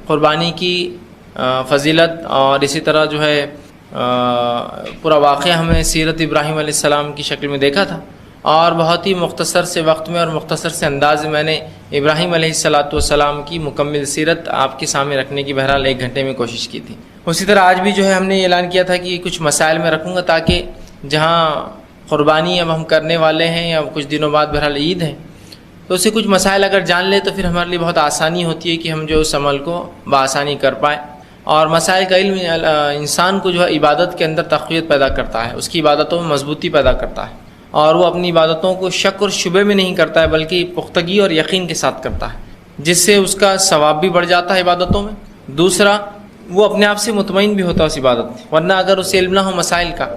قربانی کی فضیلت اور اسی طرح جو ہے پورا واقعہ ہمیں سیرت ابراہیم علیہ السلام کی شکل میں دیکھا تھا، اور بہت ہی مختصر سے وقت میں اور مختصر سے انداز میں میں نے ابراہیم علیہ السلام کی مکمل سیرت آپ کے سامنے رکھنے کی بہرحال 1 گھنٹے میں کوشش کی تھی۔ اسی طرح آج بھی جو ہے ہم نے اعلان کیا تھا کہ کچھ مسائل میں رکھوں گا، تاکہ جہاں قربانی اب ہم کرنے والے ہیں یا کچھ دنوں بعد بہرحال عید ہے، تو اسے کچھ مسائل اگر جان لے تو پھر ہمارے لیے بہت آسانی ہوتی ہے کہ ہم جو اس عمل کو بآسانی کر پائیں۔ اور مسائل کا علم انسان کو جو ہے عبادت کے اندر تقویت پیدا کرتا ہے، اس کی عبادتوں میں مضبوطی پیدا کرتا ہے، اور وہ اپنی عبادتوں کو شک اور شبے میں نہیں کرتا ہے بلکہ پختگی اور یقین کے ساتھ کرتا ہے، جس سے اس کا ثواب بھی بڑھ جاتا ہے عبادتوں میں۔ دوسرا، وہ اپنے آپ سے مطمئن بھی ہوتا ہے اس عبادت میں، ورنہ اگر اسے علم نہ ہو مسائل کا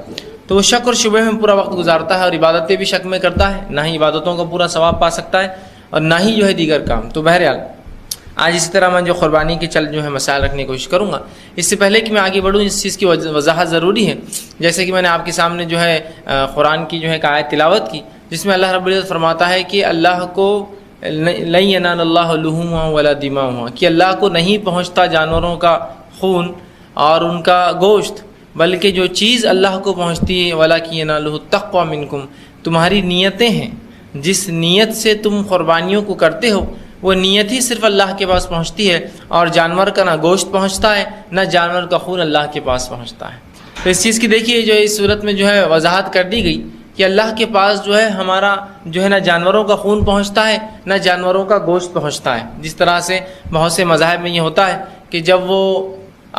تو وہ شک اور شبے میں پورا وقت گزارتا ہے اور عبادتیں بھی شک میں کرتا ہے، نہ ہی عبادتوں کا پورا ثواب پا سکتا ہے اور نہ ہی جو ہے دیگر کام۔ تو بہرحال آج اسی طرح میں جو قربانی کے جو ہے مسائل رکھنے کی کوشش کروں گا۔ اس سے پہلے کہ میں آگے بڑھوں، اس چیز کی وضاحت ضروری ہے، جیسے کہ میں نے آپ کے سامنے جو ہے قرآن کی جو ہے آیت تلاوت کی، جس میں اللہ رب العزت فرماتا ہے کہ اللہ کو لن ینال اللہ لحومها ولا دماؤها، کہ اللہ کو نہیں پہنچتا جانوروں کا خون اور ان کا گوشت، بلکہ جو چیز اللہ کو پہنچتی ہے ولاکن ینالہ التقوی منکم، تمہاری نیتیں ہیں، جس نیت سے تم قربانیوں کو کرتے ہو وہ نیت ہی صرف اللہ کے پاس پہنچتی ہے، اور جانور کا نہ گوشت پہنچتا ہے نہ جانور کا خون اللہ کے پاس پہنچتا ہے۔ تو اس چیز کی دیکھیے جو اس صورت میں جو ہے وضاحت کر دی گئی کہ اللہ کے پاس جو ہے ہمارا جو ہے نہ جانوروں کا خون پہنچتا ہے نہ جانوروں کا گوشت پہنچتا ہے۔ جس طرح سے بہت سے مذاہب میں یہ ہوتا ہے کہ جب وہ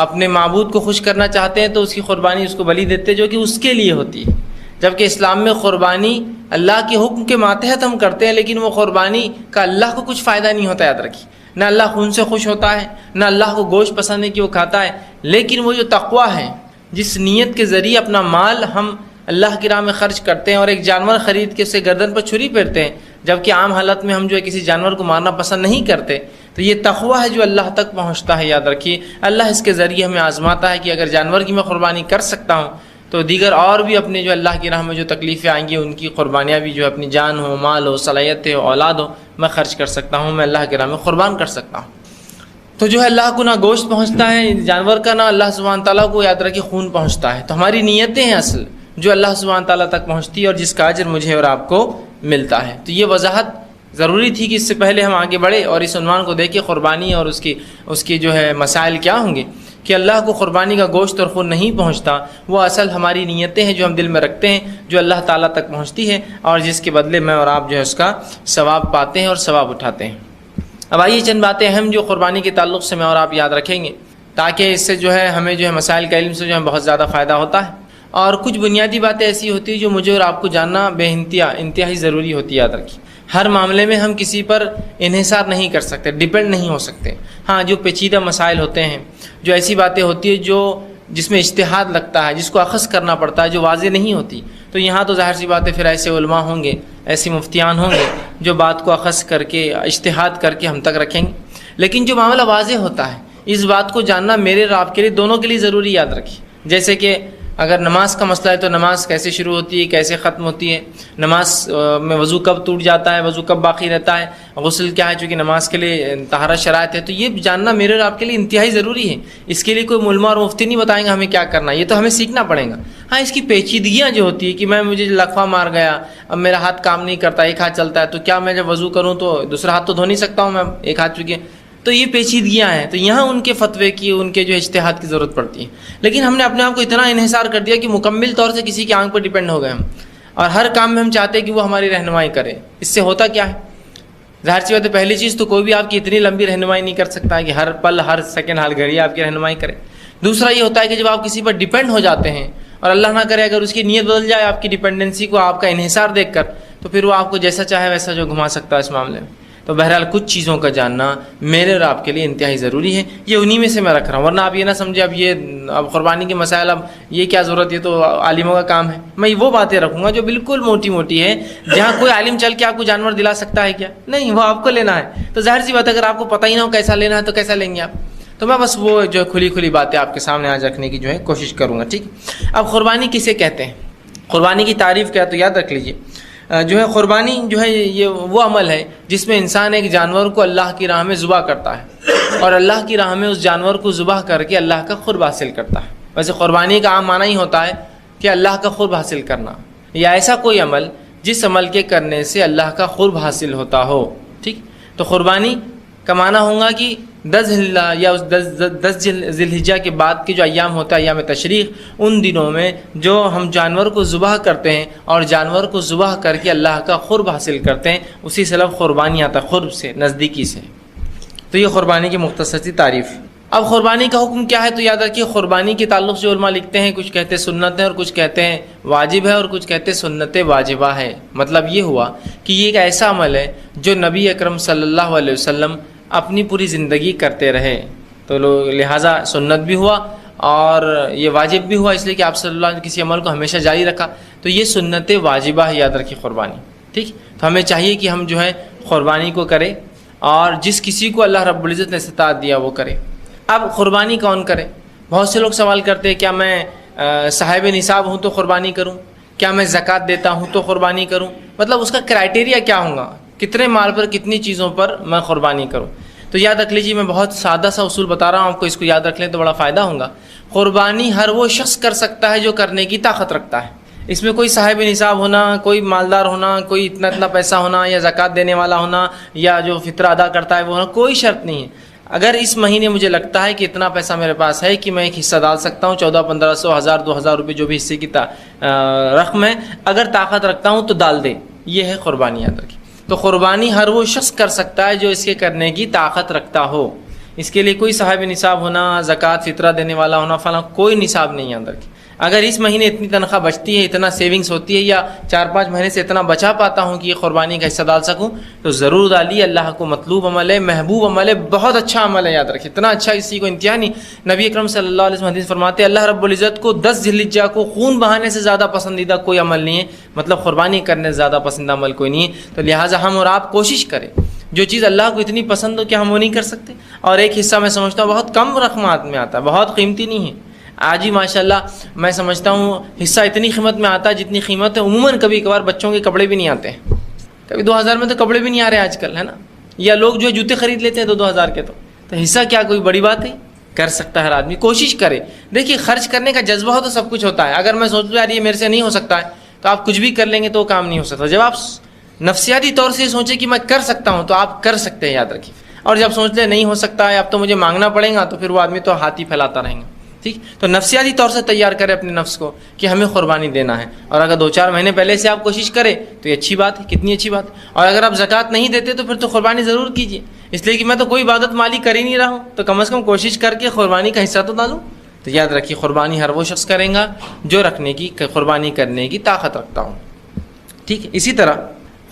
اپنے معبود کو خوش کرنا چاہتے ہیں تو اس کی قربانی اس کو بلی دیتے جو کہ اس کے لیے ہوتی ہے، جبکہ اسلام میں قربانی اللہ کے حکم کے ماتحت ہم کرتے ہیں، لیکن وہ قربانی کا اللہ کو کچھ فائدہ نہیں ہوتا، یاد رکھیے، نہ اللہ خون سے خوش ہوتا ہے نہ اللہ کو گوشت پسند ہے کہ وہ کھاتا ہے، لیکن وہ جو تقوی ہے، جس نیت کے ذریعے اپنا مال ہم اللہ کی راہ میں خرچ کرتے ہیں اور ایک جانور خرید کے اسے گردن پر چھری پھیرتے ہیں، جبکہ عام حالت میں ہم جو ہے کسی جانور کو مارنا پسند نہیں کرتے، تو یہ تقوی ہے جو اللہ تک پہنچتا ہے۔ یاد رکھیے اللہ اس کے ذریعے ہمیں آزماتا ہے کہ اگر جانور کی میں قربانی کر سکتا ہوں تو دیگر اور بھی اپنے جو اللہ کی راہ میں جو تکلیفیں آئیں گی ان کی قربانیاں بھی جو اپنی جان ہو، مال ہو، صلاحیت ہو، اولاد ہو، میں خرچ کر سکتا ہوں، میں اللہ کی راہ میں قربان کر سکتا ہوں۔ تو جو ہے اللہ کو نہ گوشت پہنچتا ہے جانور کا، نہ اللہ سبحانہ تعالیٰ کو یاد رکھیے خون پہنچتا ہے۔ تو ہماری نیتیں ہیں اصل جو اللہ سبحانہ تعالیٰ تک پہنچتی ہے اور جس کا اجر مجھے اور آپ کو ملتا ہے۔ تو یہ وضاحت ضروری تھی کہ اس سے پہلے ہم آگے بڑھے اور اس عنوان کو دیکھیں قربانی اور اس کی جو ہے مسائل کیا ہوں گے کہ اللہ کو قربانی کا گوشت اور خون نہیں پہنچتا، وہ اصل ہماری نیتیں ہیں جو ہم دل میں رکھتے ہیں، جو اللہ تعالیٰ تک پہنچتی ہے اور جس کے بدلے میں اور آپ جو ہے اس کا ثواب پاتے ہیں اور ثواب اٹھاتے ہیں۔ اب آئیے چند باتیں اہم جو قربانی کے تعلق سے میں اور آپ یاد رکھیں گے، تاکہ اس سے جو ہے ہمیں جو ہے مسائل کا علم سے جو ہے بہت زیادہ فائدہ ہوتا ہے، اور کچھ بنیادی باتیں ایسی ہوتی ہیں جو مجھے اور آپ کو جاننا بے انتہائی ضروری ہوتی ہے۔ یاد رکھیے ہر معاملے میں ہم کسی پر انحصار نہیں کر سکتے، ڈیپینڈ نہیں ہو سکتے۔ ہاں جو پیچیدہ مسائل ہوتے ہیں، جو ایسی باتیں ہوتی ہیں جس میں اجتہاد لگتا ہے، جس کو اخذ کرنا پڑتا ہے، جو واضح نہیں ہوتی، تو یہاں تو ظاہر سی بات ہے پھر ایسے علماء ہوں گے، ایسے مفتیان ہوں گے جو بات کو اخذ کر کے اجتہاد کر کے ہم تک رکھیں گے۔ لیکن جو معاملہ واضح ہوتا ہے اس بات کو جاننا میرے اور آپ کے لیے دونوں کے لیے ضروری، یاد رکھیے۔ جیسے کہ اگر نماز کا مسئلہ ہے تو نماز کیسے شروع ہوتی ہے، کیسے ختم ہوتی ہے، نماز میں وضو کب ٹوٹ جاتا ہے، وضو کب باقی رہتا ہے، غسل کیا ہے چونکہ نماز کے لیے طہارت شرائط ہے، تو یہ جاننا میرے اور آپ کے لیے انتہائی ضروری ہے۔ اس کے لیے کوئی علماء اور مفتی نہیں بتائیں گا ہمیں کیا کرنا، یہ تو ہمیں سیکھنا پڑے گا۔ ہاں اس کی پیچیدگیاں جو ہوتی ہے کہ مجھے لقفہ مار گیا، اب میرا ہاتھ کام نہیں کرتا، ایک ہاتھ چلتا ہے، تو کیا میں جب وضو کروں تو دوسرا ہاتھ تو دھو نہیں سکتا ہوں میں ایک ہاتھ چونکہ، تو یہ پیچیدگیاں ہیں، تو یہاں ان کے فتوے کی، ان کے جو اجتہاد کی ضرورت پڑتی ہے۔ لیکن ہم نے اپنے آپ کو اتنا انحصار کر دیا کہ مکمل طور سے کسی کی آنکھ پر ڈیپینڈ ہو گئے ہم، اور ہر کام میں ہم چاہتے ہیں کہ وہ ہماری رہنمائی کرے۔ اس سے ہوتا کیا ہے، ظاہر سی بات ہے پہلی چیز تو کوئی بھی آپ کی اتنی لمبی رہنمائی نہیں کر سکتا ہے کہ ہر پل ہر سیکنڈ ہر گھڑی آپ کی رہنمائی کرے۔ دوسرا یہ ہوتا ہے کہ جب آپ کسی پر ڈیپینڈ ہو جاتے ہیں اور اللہ نہ کرے اگر اس کی نیت بدل جائے آپ کی ڈیپینڈنسی کو، آپ کا انحصار دیکھ کر، تو پھر وہ آپ کو جیسا چاہے ویسا جو گھما سکتا ہے اس معاملے میں۔ تو بہرحال کچھ چیزوں کا جاننا میرے اور آپ کے لیے انتہائی ضروری ہے، یہ انہی میں سے میں رکھ رہا ہوں، ورنہ آپ یہ نہ سمجھے اب قربانی کے مسائل اب یہ کیا ضرورت، یہ تو عالموں کا کام ہے۔ میں وہ باتیں رکھوں گا جو بالکل موٹی موٹی ہے، جہاں کوئی عالم چل کے آپ کو جانور دلا سکتا ہے کیا؟ نہیں، وہ آپ کو لینا ہے۔ تو ظاہر سی بات ہے اگر آپ کو پتہ ہی نہ ہو کیسا لینا ہے تو کیسا لیں گے آپ؟ تو میں بس وہ جو کھلی باتیں آپ کے سامنے آج رکھنے کی جو ہے کوشش کروں گا، ٹھیک۔ اب قربانی کسے کہتے ہیں، قربانی کی تعریف کیا، تو یاد رکھ لیجیے جو ہے قربانی جو ہے یہ وہ عمل ہے جس میں انسان ایک جانور کو اللہ کی راہ میں ذبح کرتا ہے، اور اللہ کی راہ میں اس جانور کو ذبح کر کے اللہ کا قرب حاصل کرتا ہے۔ ویسے قربانی کا عام معنی ہی ہوتا ہے کہ اللہ کا قرب حاصل کرنا، یا ایسا کوئی عمل جس عمل کے کرنے سے اللہ کا قرب حاصل ہوتا ہو، ٹھیک۔ تو قربانی کا معنی ہوگا کہ 10 ذی الحجہ کے بعد کے جو ایام ہوتا ہے، ایام تشریق، ان دنوں میں جو ہم جانور کو ذبح کرتے ہیں اور جانور کو ذبح کر کے اللہ کا قرب حاصل کرتے ہیں، اسی سے لفظ قربانی آتا ہے، قرب سے، نزدیکی سے۔ تو یہ قربانی کی مختصر سی تعریف۔ اب قربانی کا حکم کیا ہے؟ تو یاد رکھیے قربانی کے تعلق سے علماء لکھتے ہیں، کچھ کہتے ہیں سنت ہے اور کچھ کہتے ہیں واجب ہے اور کچھ کہتے ہیں سنت واجبہ ہے۔ مطلب یہ ہوا کہ یہ ایک ایسا عمل ہے جو نبی اکرم صلی اللہ علیہ وسلم اپنی پوری زندگی کرتے رہے، تو لہٰذا سنت بھی ہوا اور یہ واجب بھی ہوا، اس لیے کہ آپ صلی اللہ علیہ وسلم نے کسی عمل کو ہمیشہ جاری رکھا، تو یہ سنت واجبہ ہے، یاد رکھیے قربانی، ٹھیک۔ تو ہمیں چاہیے کہ ہم جو ہے قربانی کو کریں، اور جس کسی کو اللہ رب العزت نے استطاعت دیا وہ کرے۔ اب قربانی کون کرے؟ بہت سے لوگ سوال کرتے ہیں کیا میں صاحب نصاب ہوں تو قربانی کروں؟ کیا میں زکوٰۃ دیتا ہوں تو قربانی کروں؟ مطلب اس کا کرائٹیریا کیا ہوگا؟ کتنے مال پر کتنی چیزوں پر میں قربانی کروں؟ تو یاد رکھ لیجیے، میں بہت سادہ سا اصول بتا رہا ہوں آپ کو، اس کو یاد رکھ لیں تو بڑا فائدہ ہوگا۔ قربانی ہر وہ شخص کر سکتا ہے جو کرنے کی طاقت رکھتا ہے، اس میں کوئی صاحب نصاب ہونا، کوئی مالدار ہونا، کوئی اتنا پیسہ ہونا، یا زکوٰۃ دینے والا ہونا، یا جو فطرہ ادا کرتا ہے وہ ہونا، کوئی شرط نہیں ہے۔ اگر اس مہینے مجھے لگتا ہے کہ اتنا پیسہ میرے پاس ہے کہ میں ایک حصہ ڈال سکتا ہوں، 1400-1500 1000 2000 روپے جو بھی حصے کی رقم ہے، اگر طاقت رکھتا ہوں تو ڈال دے، یہ ہے قربانی، یاد رکھیں۔ تو قربانی ہر وہ شخص کر سکتا ہے جو اس کے کرنے کی طاقت رکھتا ہو، اس کے لیے کوئی صاحب نصاب ہونا، زکوٰۃ فطرہ دینے والا ہونا، فلاں کوئی نصاب نہیں، یاد رکھیں۔ اگر اس مہینے اتنی تنخواہ بچتی ہے، اتنا سیونگز ہوتی ہے، یا 4-5 مہینے سے اتنا بچا پاتا ہوں کہ یہ قربانی کا حصہ ڈال سکوں، تو ضرور ڈالیے۔ اللہ کو مطلوب عمل ہے، محبوب عمل ہے، بہت اچھا عمل ہے، یاد رکھیں، اتنا اچھا کسی کو انتہا نہیں۔ نبی اکرم صلی اللہ علیہ وسلم حدیث فرماتے ہیں اللہ رب العزت کو 10 ذی الحجہ کو خون بہانے سے زیادہ پسندیدہ کوئی عمل نہیں ہے، مطلب قربانی کرنے سے زیادہ پسندیدہ عمل کوئی نہیں ہے۔ تو لہٰذا ہم اور آپ کوشش کریں، جو چیز اللہ کو اتنی پسند ہو کیا ہم وہ نہیں کر سکتے؟ اور ایک حصہ میں سمجھتا ہوں بہت کم رقمات میں آتا ہے، بہت قیمتی نہیں ہے۔ آج ہی ماشاءاللہ میں سمجھتا ہوں حصہ اتنی قیمت میں آتا ہے جتنی قیمت ہے عموماً کبھی کبھار بچوں کے کپڑے بھی نہیں آتے ہیں، کبھی 2000 میں تو کپڑے بھی نہیں آ رہے آج کل، ہے نا؟ یا لوگ جو ہے جوتے خرید لیتے ہیں 2000 کے، تو حصہ کیا کوئی بڑی بات ہے؟ کر سکتا ہے ہر آدمی، کوشش کرے۔ دیکھیے خرچ کرنے کا جذبہ ہو تو سب کچھ ہوتا ہے۔ اگر میں سوچ لوں یار یہ میرے سے نہیں ہو سکتا ہے تو آپ کچھ بھی کر لیں گے تو وہ کام نہیں ہو سکتا۔ جب آپ نفسیاتی طور سے سوچیں کہ میں کر سکتا ہوں تو آپ کر سکتے ہیں، یاد رکھیے۔ اور جب سوچ لیں نہیں ہو سکتا ہے اب تو مجھے مانگنا پڑے گا، تو پھر وہ آدمی تو ہاتھ ہی پھیلاتا رہیں گا، ٹھیک۔ تو نفسیاتی طور سے تیار کرے اپنے نفس کو کہ ہمیں قربانی دینا ہے، اور اگر 2-4 مہینے پہلے سے آپ کوشش کریں تو یہ اچھی بات ہے، کتنی اچھی بات ہے۔ اور اگر آپ زکوٰۃ نہیں دیتے تو پھر تو قربانی ضرور کیجیے، اس لیے کہ میں تو کوئی عبادت مالی کر ہی نہیں رہا ہوں، تو کم از کم کوشش کر کے قربانی کا حصہ تو ڈالوں۔ تو یاد رکھیے قربانی ہر وہ شخص کرے گا جو قربانی کرنے کی طاقت رکھتا ہوں، ٹھیک ہے۔ اسی طرح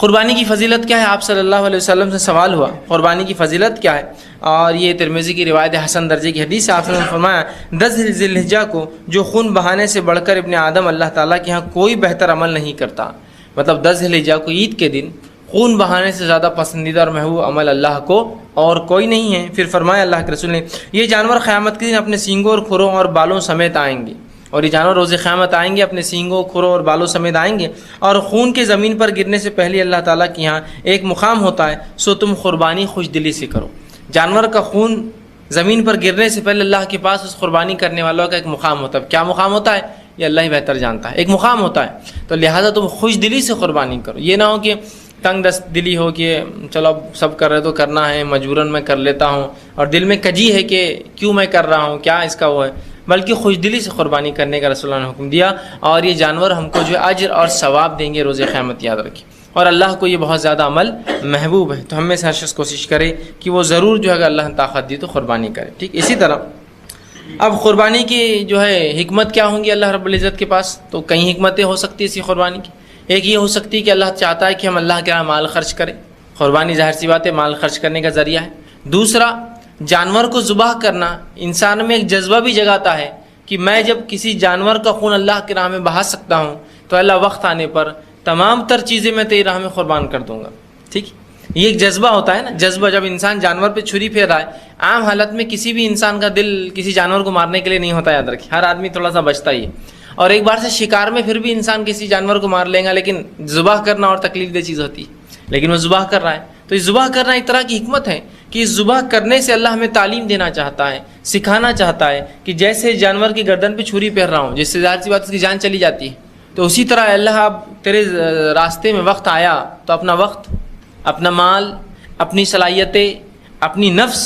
قربانی کی فضیلت کیا ہے؟ آپ صلی اللہ علیہ وسلم سے سوال ہوا قربانی کی فضیلت کیا ہے، اور یہ ترمذی کی روایت حسن درجے کی حدیث ہے۔ آپ نے فرمایا 10 ذی الحجہ کو جو خون بہانے سے بڑھ کر ابن آدم اللہ تعالیٰ کے ہاں کوئی بہتر عمل نہیں کرتا، مطلب 10 ذی الحجہ کو عید کے دن خون بہانے سے زیادہ پسندیدہ اور محبوب عمل اللہ کو اور کوئی نہیں ہے۔ پھر فرمایا اللہ کے رسول نے یہ جانور قیامت کے دن اپنے سینگوں اور کھروں اور بالوں سمیت آئیں گے، اور یہ جانور روز قیامت آئیں گے اپنے سینگوں کھروں اور بالوں سمیت آئیں گے، اور خون کے زمین پر گرنے سے پہلے اللہ تعالیٰ کے یہاں ایک مقام ہوتا ہے، سو تم قربانی خوش دلی سے کرو۔ جانور کا خون زمین پر گرنے سے پہلے اللہ کے پاس اس قربانی کرنے والوں کا ایک مقام ہوتا ہے۔ کیا مقام ہوتا ہے یہ اللہ ہی بہتر جانتا ہے، ایک مقام ہوتا ہے۔ تو لہٰذا تم خوش دلی سے قربانی کرو، یہ نہ ہو کہ تنگ دست دلی ہو کہ چلو اب سب کر رہے تو کرنا ہے، مجبوراً میں کر لیتا ہوں، اور دل میں کجی ہے کہ کیوں میں کر رہا ہوں، کیا اس کا وہ ہے، بلکہ خوش دلی سے قربانی کرنے کا رسول اللہ نے حکم دیا۔ اور یہ جانور ہم کو جو اجر اور ثواب دیں گے روز قیامت، یاد رکھیں۔ اور اللہ کو یہ بہت زیادہ عمل محبوب ہے، تو ہم میں سے ہر شخص کوشش کرے کہ وہ ضرور جو ہے اگر اللہ نے طاقت دی تو قربانی کرے، ٹھیک۔ اسی طرح اب قربانی کی جو ہے حکمت کیا ہوں گی اللہ رب العزت کے پاس؟ تو کئی حکمتیں ہو سکتی ہیں اسی قربانی کی۔ ایک یہ ہو سکتی ہے کہ اللہ چاہتا ہے کہ ہم اللہ کے یہاں مال خرچ کریں، قربانی ظاہر سی بات ہے مال خرچ کرنے کا ذریعہ ہے۔ دوسرا، جانور کو ذبح کرنا انسان میں ایک جذبہ بھی جگاتا ہے کہ میں جب کسی جانور کا خون اللہ کی راہ میں بہا سکتا ہوں تو اللہ وقت آنے پر تمام تر چیزیں میں تیری راہ میں قربان کر دوں گا، ٹھیک۔ یہ ایک جذبہ ہوتا ہے نا، جذبہ جب انسان جانور پہ چھری پھیر رہا ہے، عام حالت میں کسی بھی انسان کا دل کسی جانور کو مارنے کے لیے نہیں ہوتا، یاد رکھیں، ہر آدمی تھوڑا سا بچتا ہی ہے، اور ایک بار سے شکار میں پھر بھی انسان کسی جانور کو مار لے گا، لیکن ذبح کرنا اور تکلیف دہ چیز ہوتی ہے، لیکن وہ ذبح کر رہا ہے۔ تو یہ ذبح کرنا ایک طرح کی حکمت ہے کہ اس ذبح کرنے سے اللہ ہمیں تعلیم دینا چاہتا ہے، سکھانا چاہتا ہے کہ جیسے جانور کی گردن پہ چھری پھیر رہا ہوں، جس سے ظاہر سی بات اس کی جان چلی جاتی ہے، تو اسی طرح اللہ اب تیرے راستے میں وقت آیا تو اپنا وقت، اپنا مال، اپنی صلاحیتیں، اپنی نفس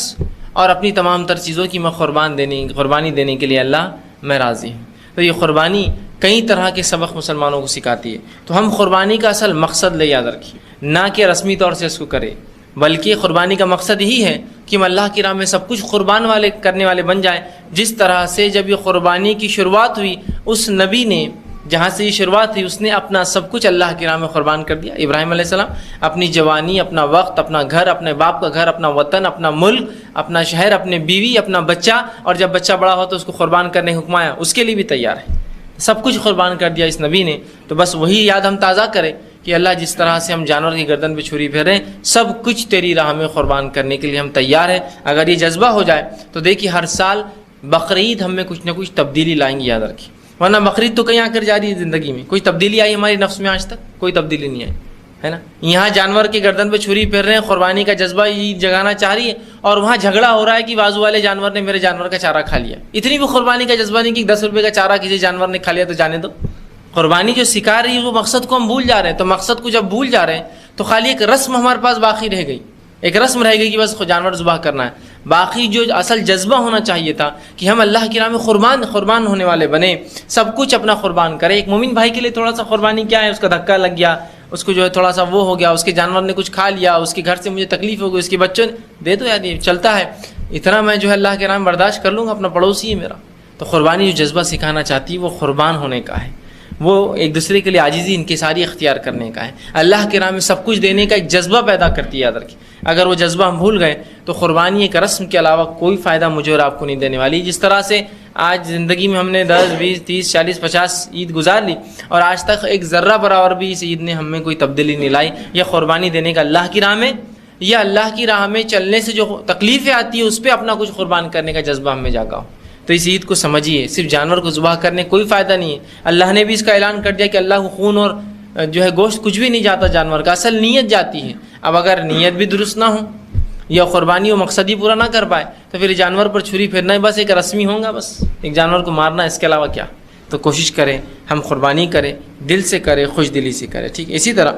اور اپنی تمام تر چیزوں کی میں قربانی دینے کے لیے اللہ میں راضی ہوں۔ تو یہ قربانی کئی طرح کے سبق مسلمانوں کو سکھاتی ہے۔ تو ہم قربانی کا اصل مقصد لے یاد رکھیں، نہ کہ رسمی طور سے اس کو کرے، بلکہ قربانی کا مقصد یہی ہے کہ ہم اللہ کی راہ میں سب کچھ قربان کرنے والے بن جائیں۔ جس طرح سے جب یہ قربانی کی شروعات ہوئی، اس نبی نے جہاں سے یہ شروعات ہوئی اس نے اپنا سب کچھ اللہ کی راہ میں قربان کر دیا۔ ابراہیم علیہ السلام اپنی جوانی، اپنا وقت، اپنا گھر، اپنے باپ کا گھر، اپنا وطن، اپنا ملک، اپنا شہر، اپنی بیوی، اپنا بچہ، اور جب بچہ بڑا ہو تو اس کو قربان کرنے کا حکم آیا، اس کے لیے بھی تیار ہے، سب کچھ قربان کر دیا اس نبی نے۔ تو بس وہی یاد ہم تازہ کریں کہ اللہ جس طرح سے ہم جانور کی گردن پہ چھری پھیر رہے ہیں، سب کچھ تیری راہ میں قربان کرنے کے لیے ہم تیار ہیں۔ اگر یہ جذبہ ہو جائے تو دیکھیے ہر سال بقرعید ہم میں کچھ نہ کچھ تبدیلی لائیں گے، یاد رکھیے، ورنہ بقرعید تو کہیں آ کر جاری ہے زندگی میں، کوئی تبدیلی آئی ہماری نفس میں؟ آج تک کوئی تبدیلی نہیں آئی ہے نا۔ یہاں جانور کے گردن پہ چھری پھیر رہے ہیں، قربانی کا جذبہ عید جگانا چاہ رہی ہے، اور وہاں جھگڑا ہو رہا ہے کہ بازو والے جانور نے میرے جانور کا چارہ کھا لیا۔ اتنی بھی قربانی کا جذبہ نہیں کہ 10 روپے کا چارہ کسی جانور نے کھا لیا تو جانے دو۔ قربانی جو سکھا رہی ہے وہ مقصد کو ہم بھول جا رہے ہیں، تو مقصد کو جب بھول جا رہے ہیں تو خالی ایک رسم ہمارے پاس باقی رہ گئی، ایک رسم رہ گئی کہ بس جانور ذبح کرنا ہے۔ باقی جو اصل جذبہ ہونا چاہیے تھا کہ ہم اللہ کی راہ میں قربان ہونے والے بنے، سب کچھ اپنا قربان کرے۔ ایک مومن بھائی کے لیے تھوڑا سا قربانی کیا ہے، اس کا دھکا لگ گیا، اس کو جو ہے تھوڑا سا وہ ہو گیا، اس کے جانور نے کچھ کھا لیا، اس کے گھر سے مجھے تکلیف ہو گئی، اس کے بچوں نے دے دو یار، یہ چلتا ہے، اتنا میں جو ہے اللہ کے راہ میں برداشت کر لوں گا، اپنا پڑوسی ہے میرا۔ تو قربانی جو جذبہ سکھانا چاہتی ہے وہ قربان ہونے کا ہے، وہ ایک دوسرے کے لیے عاجزی انکساری اختیار کرنے کا ہے، اللہ کے راہ میں سب کچھ دینے کا ایک جذبہ پیدا کرتی ہے، یاد رکھیں۔ اگر وہ جذبہ ہم بھول گئے تو قربانی ایک رسم کے علاوہ کوئی فائدہ مجھے اور آپ کو نہیں دینے والی۔ جس طرح سے آج زندگی میں ہم نے 10 20 30 40 50 عید گزار لی اور آج تک ایک ذرہ برابر بھی اس عید نے ہم میں کوئی تبدیلی نہیں لائی، یا قربانی دینے کا اللہ کی راہ میں، یا اللہ کی راہ میں چلنے سے جو تکلیفیں آتی ہیں اس پہ اپنا کچھ قربان کرنے کا جذبہ ہم میں جاگا ہو۔ تو اس عید کو سمجھیے، صرف جانور کو ذبح کرنے کوئی فائدہ نہیں ہے۔ اللہ نے بھی اس کا اعلان کر دیا کہ اللہ کو خون اور جو ہے گوشت کچھ بھی نہیں جاتا جانور کا، اصل نیت جاتی ہے۔ اب اگر نیت بھی درست نہ ہو یا قربانی و مقصد ہی پورا نہ کر پائے تو پھر جانور پر چھری پھیرنا ہی بس ایک رسمی ہوگا، بس ایک جانور کو مارنا، اس کے علاوہ کیا۔ تو کوشش کریں ہم قربانی کریں، دل سے کریں، خوش دلی سے کریں، ٹھیک ہے۔ اسی طرح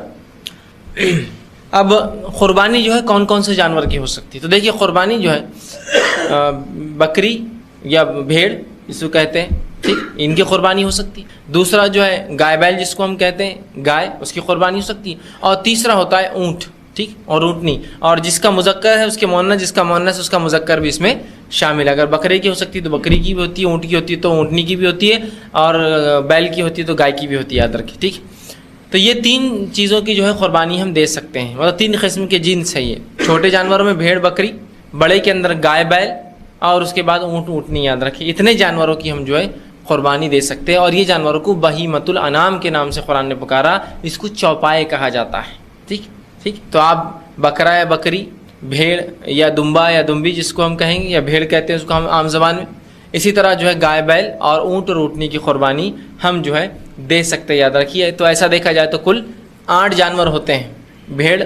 اب قربانی جو ہے کون کون سے جانور کی ہو سکتی ہے؟ تو دیکھیے قربانی جو ہے بکری یا بھیڑ اس کو کہتے ہیں، ٹھیک، ان کی قربانی ہو سکتی ہے۔ دوسرا جو ہے گائے بیل جس کو ہم کہتے ہیں، گائے، اس کی قربانی ہو سکتی ہے۔ اور تیسرا ہوتا ہے اونٹ، ٹھیک، اور اونٹنی، اور جس کا مذکر ہے اس کے مؤنث، جس کا مؤنث اس کا مذکر بھی اس میں شامل ہے۔ اگر بکرے کی ہو سکتی ہے تو بکری کی بھی ہوتی ہے، اونٹ کی ہوتی ہے تو اونٹنی کی بھی ہوتی ہے، اور بیل کی ہوتی ہے تو گائے کی بھی ہوتی ہے، یاد رکھیں، ٹھیک۔ تو یہ 3 چیزوں کی جو ہے قربانی ہم دے سکتے ہیں، مطلب 3 قسم کے جنس ہے یہ، چھوٹے جانوروں میں بھیڑ بکری، بڑے کے اندر گائے بیل، اور اس کے بعد اونٹ اونٹنی، یاد رکھیں۔ اتنے جانوروں کی ہم جو ہے قربانی دے سکتے ہیں، اور یہ جانوروں کو بہیمۃ الانعام کے نام سے قرآن نے پکارا، اس کو چوپائے کہا جاتا ہے، ٹھیک ٹھیک۔ تو آپ بکرا یا بکری، بھیڑ یا دمبا یا دمبی جس کو ہم کہیں گے، یا بھیڑ کہتے ہیں اس کو ہم عام زبان میں، اسی طرح جو ہے گائے بیل اور اونٹ اور اونٹنی کی قربانی ہم جو ہے دے سکتے ہیں، یاد رکھیے۔ تو ایسا دیکھا جائے تو کل 8 جانور ہوتے ہیں، بھیڑ،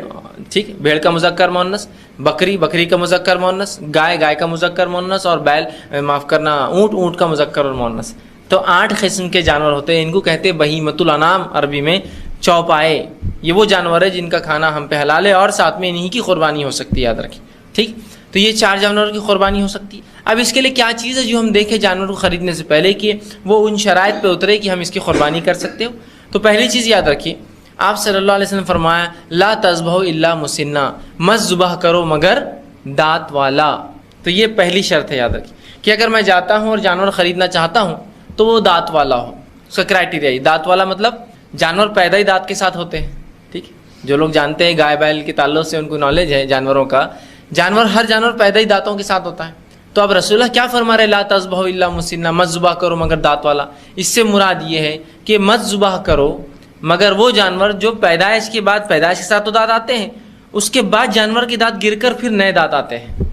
ٹھیک، بھیڑ کا مذکر مؤنث، بکری، بکری کا مذکر مؤنث، گائے، گائے کا مذکر مؤنث، اور بیل، معاف کرنا، اونٹ، اونٹ کا مذکر اور مؤنث۔ تو 8 قسم کے جانور ہوتے ہیں، ان کو کہتے ہیں بہیمۃ الانعام، عربی میں چوپائے۔ یہ وہ جانور ہے جن کا کھانا ہم پہ حلال ہے، اور ساتھ میں انہی کی قربانی ہو سکتی ہے، یاد رکھیں، ٹھیک۔ تو یہ 4 جانوروں کی قربانی ہو سکتی ہے۔ اب اس کے لیے کیا چیز ہے جو ہم دیکھیں جانور کو خریدنے سے پہلے کہ وہ ان شرائط پہ اترے کہ ہم اس کی قربانی کر سکتے ہو؟ تو پہلی چیز یاد رکھیے، آپ صلی اللہ علیہ وسلم فرمایا لا تذبحوا الا مسنّا، مت ذبح کرو مگر دانت والا۔ تو یہ پہلی شرط ہے، یاد رکھیے کہ اگر میں جاتا ہوں اور جانور خریدنا چاہتا ہوں تو وہ دانت والا ہو۔ اس کا کرائٹیریا ہے، دانت والا مطلب جانور پیدا ہی دانت کے ساتھ ہوتے ہیں، ٹھیک۔ جو لوگ جانتے ہیں گائے بیل کے تعلق سے ان کو نالج ہے جانوروں کا، ہر جانور پیدا ہی دانتوں کے ساتھ ہوتا ہے۔ تو اب رسول اللہ کیا فرما رہے، لا تذبحوا الا مسنّا، مت ذبح کرو مگر دانت والا۔ اس سے مراد یہ ہے کہ مت ذبح کرو مگر وہ جانور جو پیدائش کے بعد، پیدائش کے ساتھ تو دانت آتے ہیں، اس کے بعد جانور کے دانت گر کر پھر نئے دانت آتے ہیں۔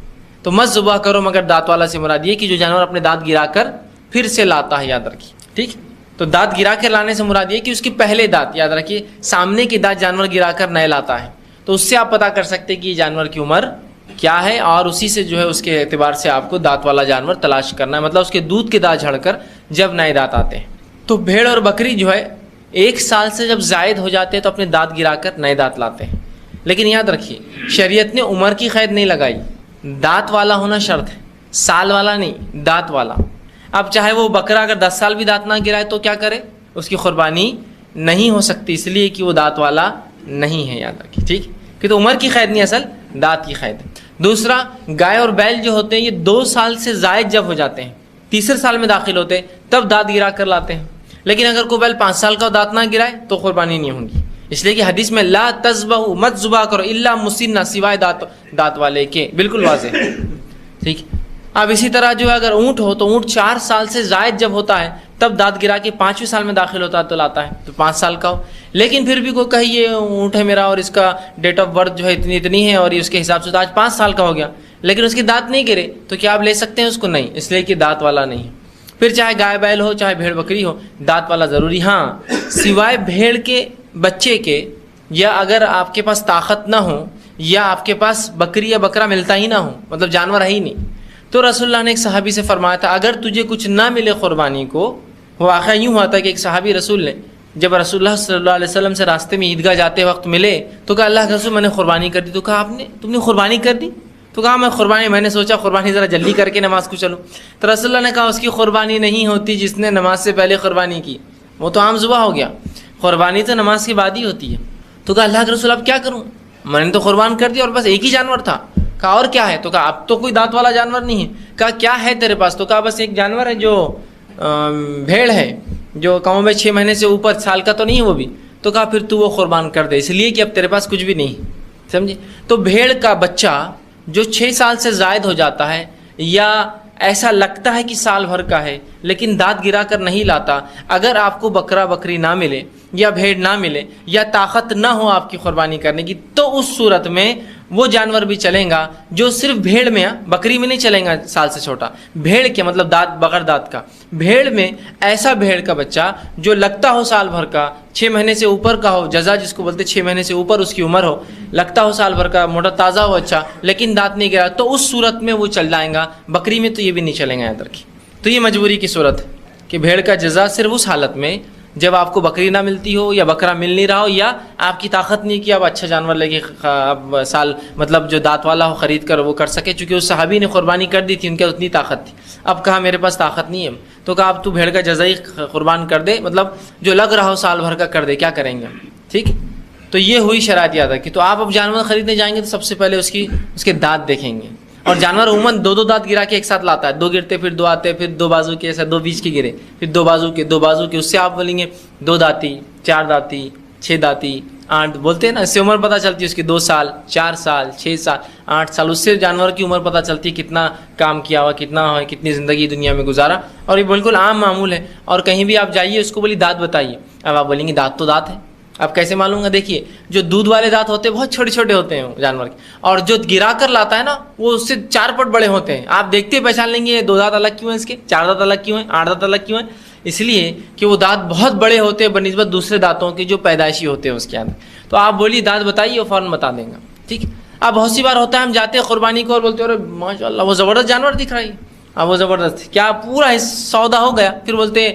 تو مت ذبح کرو مگر دانت والا سے مراد یہ کہ جو جانور اپنے دانت گرا کر پھر سے لاتا ہے، یاد رکھیے، ٹھیک۔ تو دانت گرا کر لانے سے مراد یہ کہ اس کے پہلے دانت، یاد رکھیے، سامنے کے دانت جانور گرا کر نئے لاتا ہے، تو اس سے آپ پتہ کر سکتے کہ یہ جانور کی عمر کیا ہے اور اسی سے جو ہے اس کے اعتبار سے آپ کو دانت والا جانور تلاش کرنا ہے، مطلب اس کے دودھ کے دانت جھڑ کر جب نئے دانت آتے ہیں۔ تو بھیڑ اور بکری جو ہے 1 سال سے جب زائد ہو جاتے ہیں تو اپنے دانت گرا کر نئے دانت لاتے ہیں۔ لیکن یاد رکھیے شریعت نے عمر کی قید نہیں لگائی، دانت والا ہونا شرط ہے، سال والا نہیں، دانت والا۔ اب چاہے وہ بکرا اگر 10 سال بھی دانت نہ گرائے تو کیا کرے، اس کی قربانی نہیں ہو سکتی، اس لیے کہ وہ دانت والا نہیں ہے، یاد رکھیے ٹھیک، کہ تو عمر کی قید نہیں، اصل دانت کی قید ہے۔ دوسرا، گائے اور بیل جو ہوتے ہیں یہ 2 سال سے زائد جب ہو جاتے ہیں، تیسرے سال میں داخل ہوتے ہیں، تب دانت گرا کر لاتے ہیں۔ لیکن اگر کوئی بیل 5 سال کا دانت نہ گرائے تو قربانی نہیں ہوگی، اس لیے کہ حدیث میں لا تذبحوا، مت ذبح کرو الا مسنہ، سوائے دانت والے کے، بالکل واضح ہے ٹھیک۔ اب اسی طرح جو ہے اگر اونٹ ہو تو اونٹ 4 سال سے زائد جب ہوتا ہے تب دانت گرا کے 5ویں سال میں داخل ہوتا ہے تو لاتا ہے، تو 5 سال کا ہو۔ لیکن پھر بھی کوئی کہے یہ اونٹ ہے میرا اور اس کا ڈیٹ آف برتھ جو ہے اتنی ہے اور اس کے حساب سے تو آج 5 سال کا ہو گیا، لیکن اس کے دانت نہیں گرے، تو کیا آپ لے سکتے ہیں اس کو؟ نہیں، اس لیے کہ دانت والا نہیں ہے۔ پھر چاہے گائے بیل ہو چاہے بھیڑ بکری ہو، دانت والا ضروری، ہاں سوائے بھیڑ کے بچے کے، یا اگر آپ کے پاس طاقت نہ ہو یا آپ کے پاس بکری یا بکرا ملتا ہی نہ ہو، مطلب جانور ہے ہی نہیں، تو رسول اللہ نے ایک صحابی سے فرمایا تھا اگر تجھے کچھ نہ ملے قربانی کو، وہ واقعہ یوں ہوا تھا کہ ایک صحابی رسول نے جب رسول اللہ صلی اللہ علیہ وسلم سے راستے میں عیدگاہ جاتے وقت ملے تو کہا اللہ کے رسول میں نے قربانی کر دی، تو کہا تم نے قربانی کر دی؟ تو کہا میں نے سوچا قربانی ذرا جلدی کر کے نماز کو چلوں۔ تو رسول اللہ نے کہا اس کی قربانی نہیں ہوتی جس نے نماز سے پہلے قربانی کی، وہ تو عام ذبح ہو گیا، قربانی تو نماز کے بعد ہی ہوتی ہے۔ تو کہا اللہ کے رسول اب کیا کروں، میں نے تو قربان کر دیا اور بس ایک ہی جانور تھا۔ کہا اور کیا ہے؟ تو کہا اب تو کوئی دانت والا جانور نہیں ہے۔ کہا کیا ہے تیرے پاس؟ تو کہا بس ایک جانور ہے جو بھیڑ ہے، جو کم میں 6 مہینے سے اوپر، سال کا تو نہیں ہے وہ بھی۔ تو کہا پھر تو وہ قربان کر دے، اس لیے کہ اب تیرے پاس کچھ بھی نہیں، سمجھے؟ تو بھیڑ کا بچہ جو 6 سال سے زائد ہو جاتا ہے یا ایسا لگتا ہے کہ سال بھر کا ہے لیکن دانت گرا کر نہیں لاتا، اگر آپ کو بکرا بکری نہ ملے یا بھیڑ نہ ملے یا طاقت نہ ہو آپ کی قربانی کرنے کی، تو اس صورت میں وہ جانور بھی چلیں گا جو صرف بھیڑ میں، بکری میں نہیں چلیں گا سال سے چھوٹا، بھیڑ کے مطلب دانت بغیر دانت کا، بھیڑ میں ایسا بھیڑ کا بچہ جو لگتا ہو سال بھر کا، 6 مہینے سے اوپر کا ہو، جزا جس کو بولتے 6 مہینے سے اوپر اس کی عمر ہو، لگتا ہو سال بھر کا، موٹا تازہ ہو اچھا، لیکن دانت نہیں گرا، تو اس صورت میں وہ چل جائیں گا۔ بکری میں تو یہ بھی نہیں چلیں گا، یاد رکھیے۔ تو یہ مجبوری کی صورت ہے کہ بھیڑ کا جزا صرف اس حالت میں جب آپ کو بکری نہ ملتی ہو یا بکرا مل نہیں رہا ہو یا آپ کی طاقت نہیں کہ آپ اچھا جانور لے کے اب سال مطلب جو دانت والا ہو خرید کر وہ کر سکے، چونکہ اس صحابی نے قربانی کر دی تھی، ان کے اتنی طاقت تھی۔ اب کہا میرے پاس طاقت نہیں ہے، تو کہا اب تو بھیڑ کا جزائی قربان کر دے، مطلب جو لگ رہا ہو سال بھر کا کر دے، کیا کریں گے ٹھیک۔ تو یہ ہوئی شرائط یاد رکھی۔ تو آپ اب جانور خریدنے جائیں گے تو سب سے پہلے اس کے دانت دیکھیں گے، اور جانور عموماً 2 دانت گرا کے ایک ساتھ لاتا ہے، 2 گرتے پھر 2 آتے، پھر 2 بازو کے، ایسا 2 بیچ کے گرے، پھر 2 بازو کے، 2 بازو کے، اس سے آپ بولیں گے 2 دانتی، 4 دانتی، 6 دانتی، 8 بولتے ہیں نا، اس سے عمر پتہ چلتی ہے اس کی، 2 سال، 4 سال، 6 سال، 8 سال، اس سے جانور کی عمر پتہ چلتی ہے کتنا کام کیا ہوا، کتنا ہے، کتنی زندگی دنیا میں گزارا، اور یہ بالکل عام معمول ہے۔ اور کہیں بھی آپ جائیے اس کو بولی دانت بتائیے، اب آپ بولیں گے دانت تو دانت ہے، اب کیسے معلوم گا؟ دیکھیے جو دودھ والے دانت ہوتے ہیں بہت چھوٹے چھوٹے ہوتے ہیں جانور کے، اور جو گرا کر لاتا ہے نا وہ اس سے 4 پٹ بڑے ہوتے ہیں، آپ دیکھتے پہچان لیں گے 2 دانت الگ کیوں ہیں اس کے، 4 دانت الگ کیوں ہیں، 8 دانت الگ کیوں ہیں، اس لیے کہ وہ دانت بہت بڑے ہوتے ہیں بنسبت دوسرے دانتوں کے جو پیدائشی ہوتے ہیں اس کے اندر۔ تو آپ بولیے دانت بتائیے، وہ فوراً بتا دیں گا ٹھیک۔ اب بہت سی بار ہوتا ہے ہم جاتے ہیں قربانی کو اور بولتے ہیں ارے ماشاء اللہ وہ زبردست جانور دکھ رہا ہے، اب وہ زبردست کیا پورا سودا ہو گیا، پھر بولتے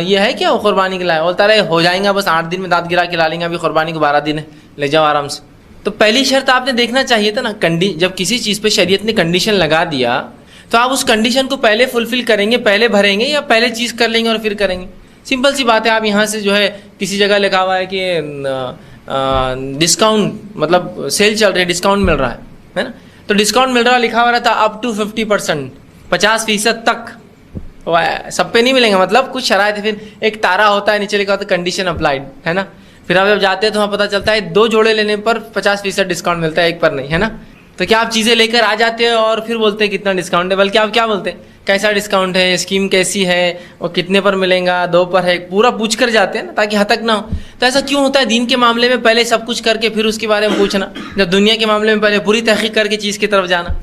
یہ ہے کیا وہ قربانی کے لائے، بولتا رہے ہو جائیں گا بس 8 دن میں دانت گرا کے لا لیں گے، ابھی قربانی کو 12 دن ہے، لے جاؤ آرام سے۔ تو پہلی شرط آپ نے دیکھنا چاہیے تھا نا، جب کسی چیز پہ شریعت نے کنڈیشن لگا دیا تو آپ اس کنڈیشن کو پہلے فلفل کریں گے، پہلے بھریں گے یا پہلے چیز کر لیں گے اور پھر کریں گے؟ سمپل سی بات ہے، آپ یہاں سے جو ہے کسی جگہ لکھا ہوا ہے کہ ڈسکاؤنٹ مطلب سیل چل رہی ہے، ڈسکاؤنٹ مل رہا ہے نا، تو ڈسکاؤنٹ مل رہا لکھا ہوا رہتا اپ ٹو 50%، 50% تک، سب پہ نہیں ملیں گا، مطلب کچھ شرائط ہے، پھر ایک تارا ہوتا ہے نیچے لکھا ہوتا ہے کنڈیشن اپلائیڈ، ہے نا۔ پھر آپ جب جاتے ہیں تو وہاں پتہ چلتا ہے 2 جوڑے لینے پر 50% ڈسکاؤنٹ ملتا ہے، ایک پر نہیں، ہے نا۔ تو کیا آپ چیزیں لے کر آ جاتے ہیں اور پھر بولتے ہیں کتنا ڈسکاؤنٹ ہے، بلکہ آپ کیا بولتے ہیں کیسا ڈسکاؤنٹ ہے، اسکیم کیسی ہے، اور کتنے پر ملیں گا، 2 پر ہے، پورا پوچھ کر جاتے ہیں نا تاکہ ہتک نہ ہو۔ تو ایسا کیوں ہوتا ہے دین کے معاملے میں پہلے سب کچھ کر کے پھر اس کے بارے میں پوچھنا، جب دنیا کے معاملے میں پہلے پوری تحقیق کر کے چیز کی طرف جانا؟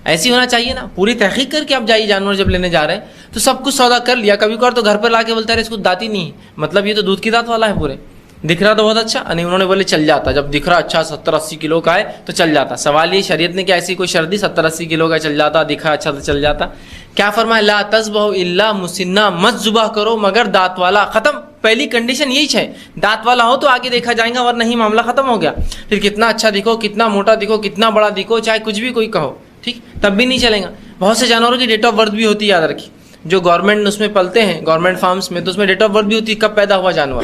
ایسی ہونا چاہیے نا، پوری تحقیق کر کے آپ جائیے، جانور جب لینے جا رہے ہیں تو سب کچھ سودا کر لیا، کبھی کبھار تو گھر پر لا کے بولتا ہے اس کو دانت ہی نہیں ہے، مطلب یہ تو دودھ کی دانت والا ہے پورے، دکھ رہا تو بہت اچھا نہیں، انہوں نے بولے چل جاتا، جب دکھ رہا اچھا 70-80 کلو کا ہے تو چل جاتا. سوال یہ شریعت نے کیا ایسی کوئی شرط دی 70-80 کلو کا چل جاتا، دکھا اچھا تو چل جاتا؟ کیا فرمایا؟ لا تذبحوا الا مسنہ، مت ذبح کرو مگر دانت والا. ختم. پہلی کنڈیشن یہی ہے، دانت والا ہو تو آگے دیکھا جائے گا، ورنہ نہیں معاملہ ختم ہو گیا. پھر کتنا اچھا دکھو، کتنا موٹا دکھو، کتنا بڑا دکھو، چاہے کچھ بھی کوئی کہو، ٹھیک، تب بھی نہیں چلے گا. بہت سے جانوروں کی ڈیٹ آف برتھ بھی ہوتی ہے، یاد رکھیے، جو گورنمنٹ اس میں پلتے ہیں گورنمنٹ فارمز میں، تو اس میں ڈیٹ آف برتھ بھی ہوتی ہے، کب پیدا ہوا جانور،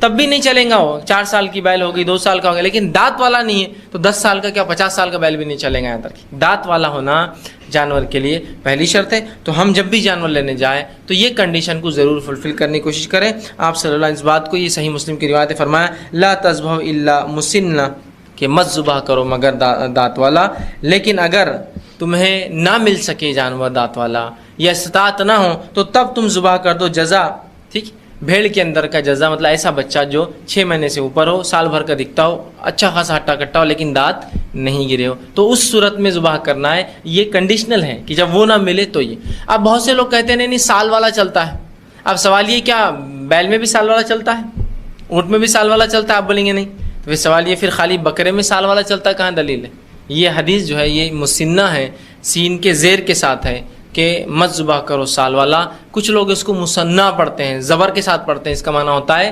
تب بھی نہیں چلیں گا. وہ 4 سال کی بیل ہوگی، 2 سال کا ہوگا، لیکن دانت والا نہیں ہے تو 10 سال کا کیا 50 سال کا بیل بھی نہیں چلیں گا. یاد رکھیے، دانت والا ہونا جانور کے لیے پہلی شرط ہے. تو ہم جب بھی جانور لینے جائیں تو یہ کنڈیشن کو ضرور فلفل کرنے کی کوشش کریں. آپ صلی اللہ علیہ وسلم اس بات کو، یہ صحیح مسلم کی روایت ہے، فرمایا لا تذبحوا الا مسنہ، کہ مت ذبح کرو مگر دانت والا. لیکن اگر تمہیں نہ مل سکے جانور دانت والا یا استطاعت نہ ہو تو تب تم ذبح کر دو. جزا، ٹھیک، بھیڑ کے اندر کا جزا مطلب ایسا بچہ جو 6 مہینے سے اوپر ہو، سال بھر کا دکھتا ہو، اچھا خاصا ہٹا کٹا ہو، لیکن دانت نہیں گرے ہو، تو اس صورت میں ذبح کرنا ہے. یہ کنڈیشنل ہے کہ جب وہ نہ ملے تو یہ. اب بہت سے لوگ کہتے ہیں نہیں سال والا چلتا ہے. اب سوال یہ، کیا بیل میں بھی سال والا چلتا ہے، اونٹ میں بھی سال والا چلتا ہے؟ آپ بولیں گے نہیں. تو پھر سوال یہ، پھر خالی بکرے میں سال والا چلتا ہے، کہاں دلیل ہے؟ یہ حدیث جو ہے یہ مسنہ ہے، سین کے زیر کے ساتھ ہے کہ مت ذبح کرو سال والا. کچھ لوگ اس کو مسنہ پڑھتے ہیں، زبر کے ساتھ پڑھتے ہیں. اس کا معنی ہوتا ہے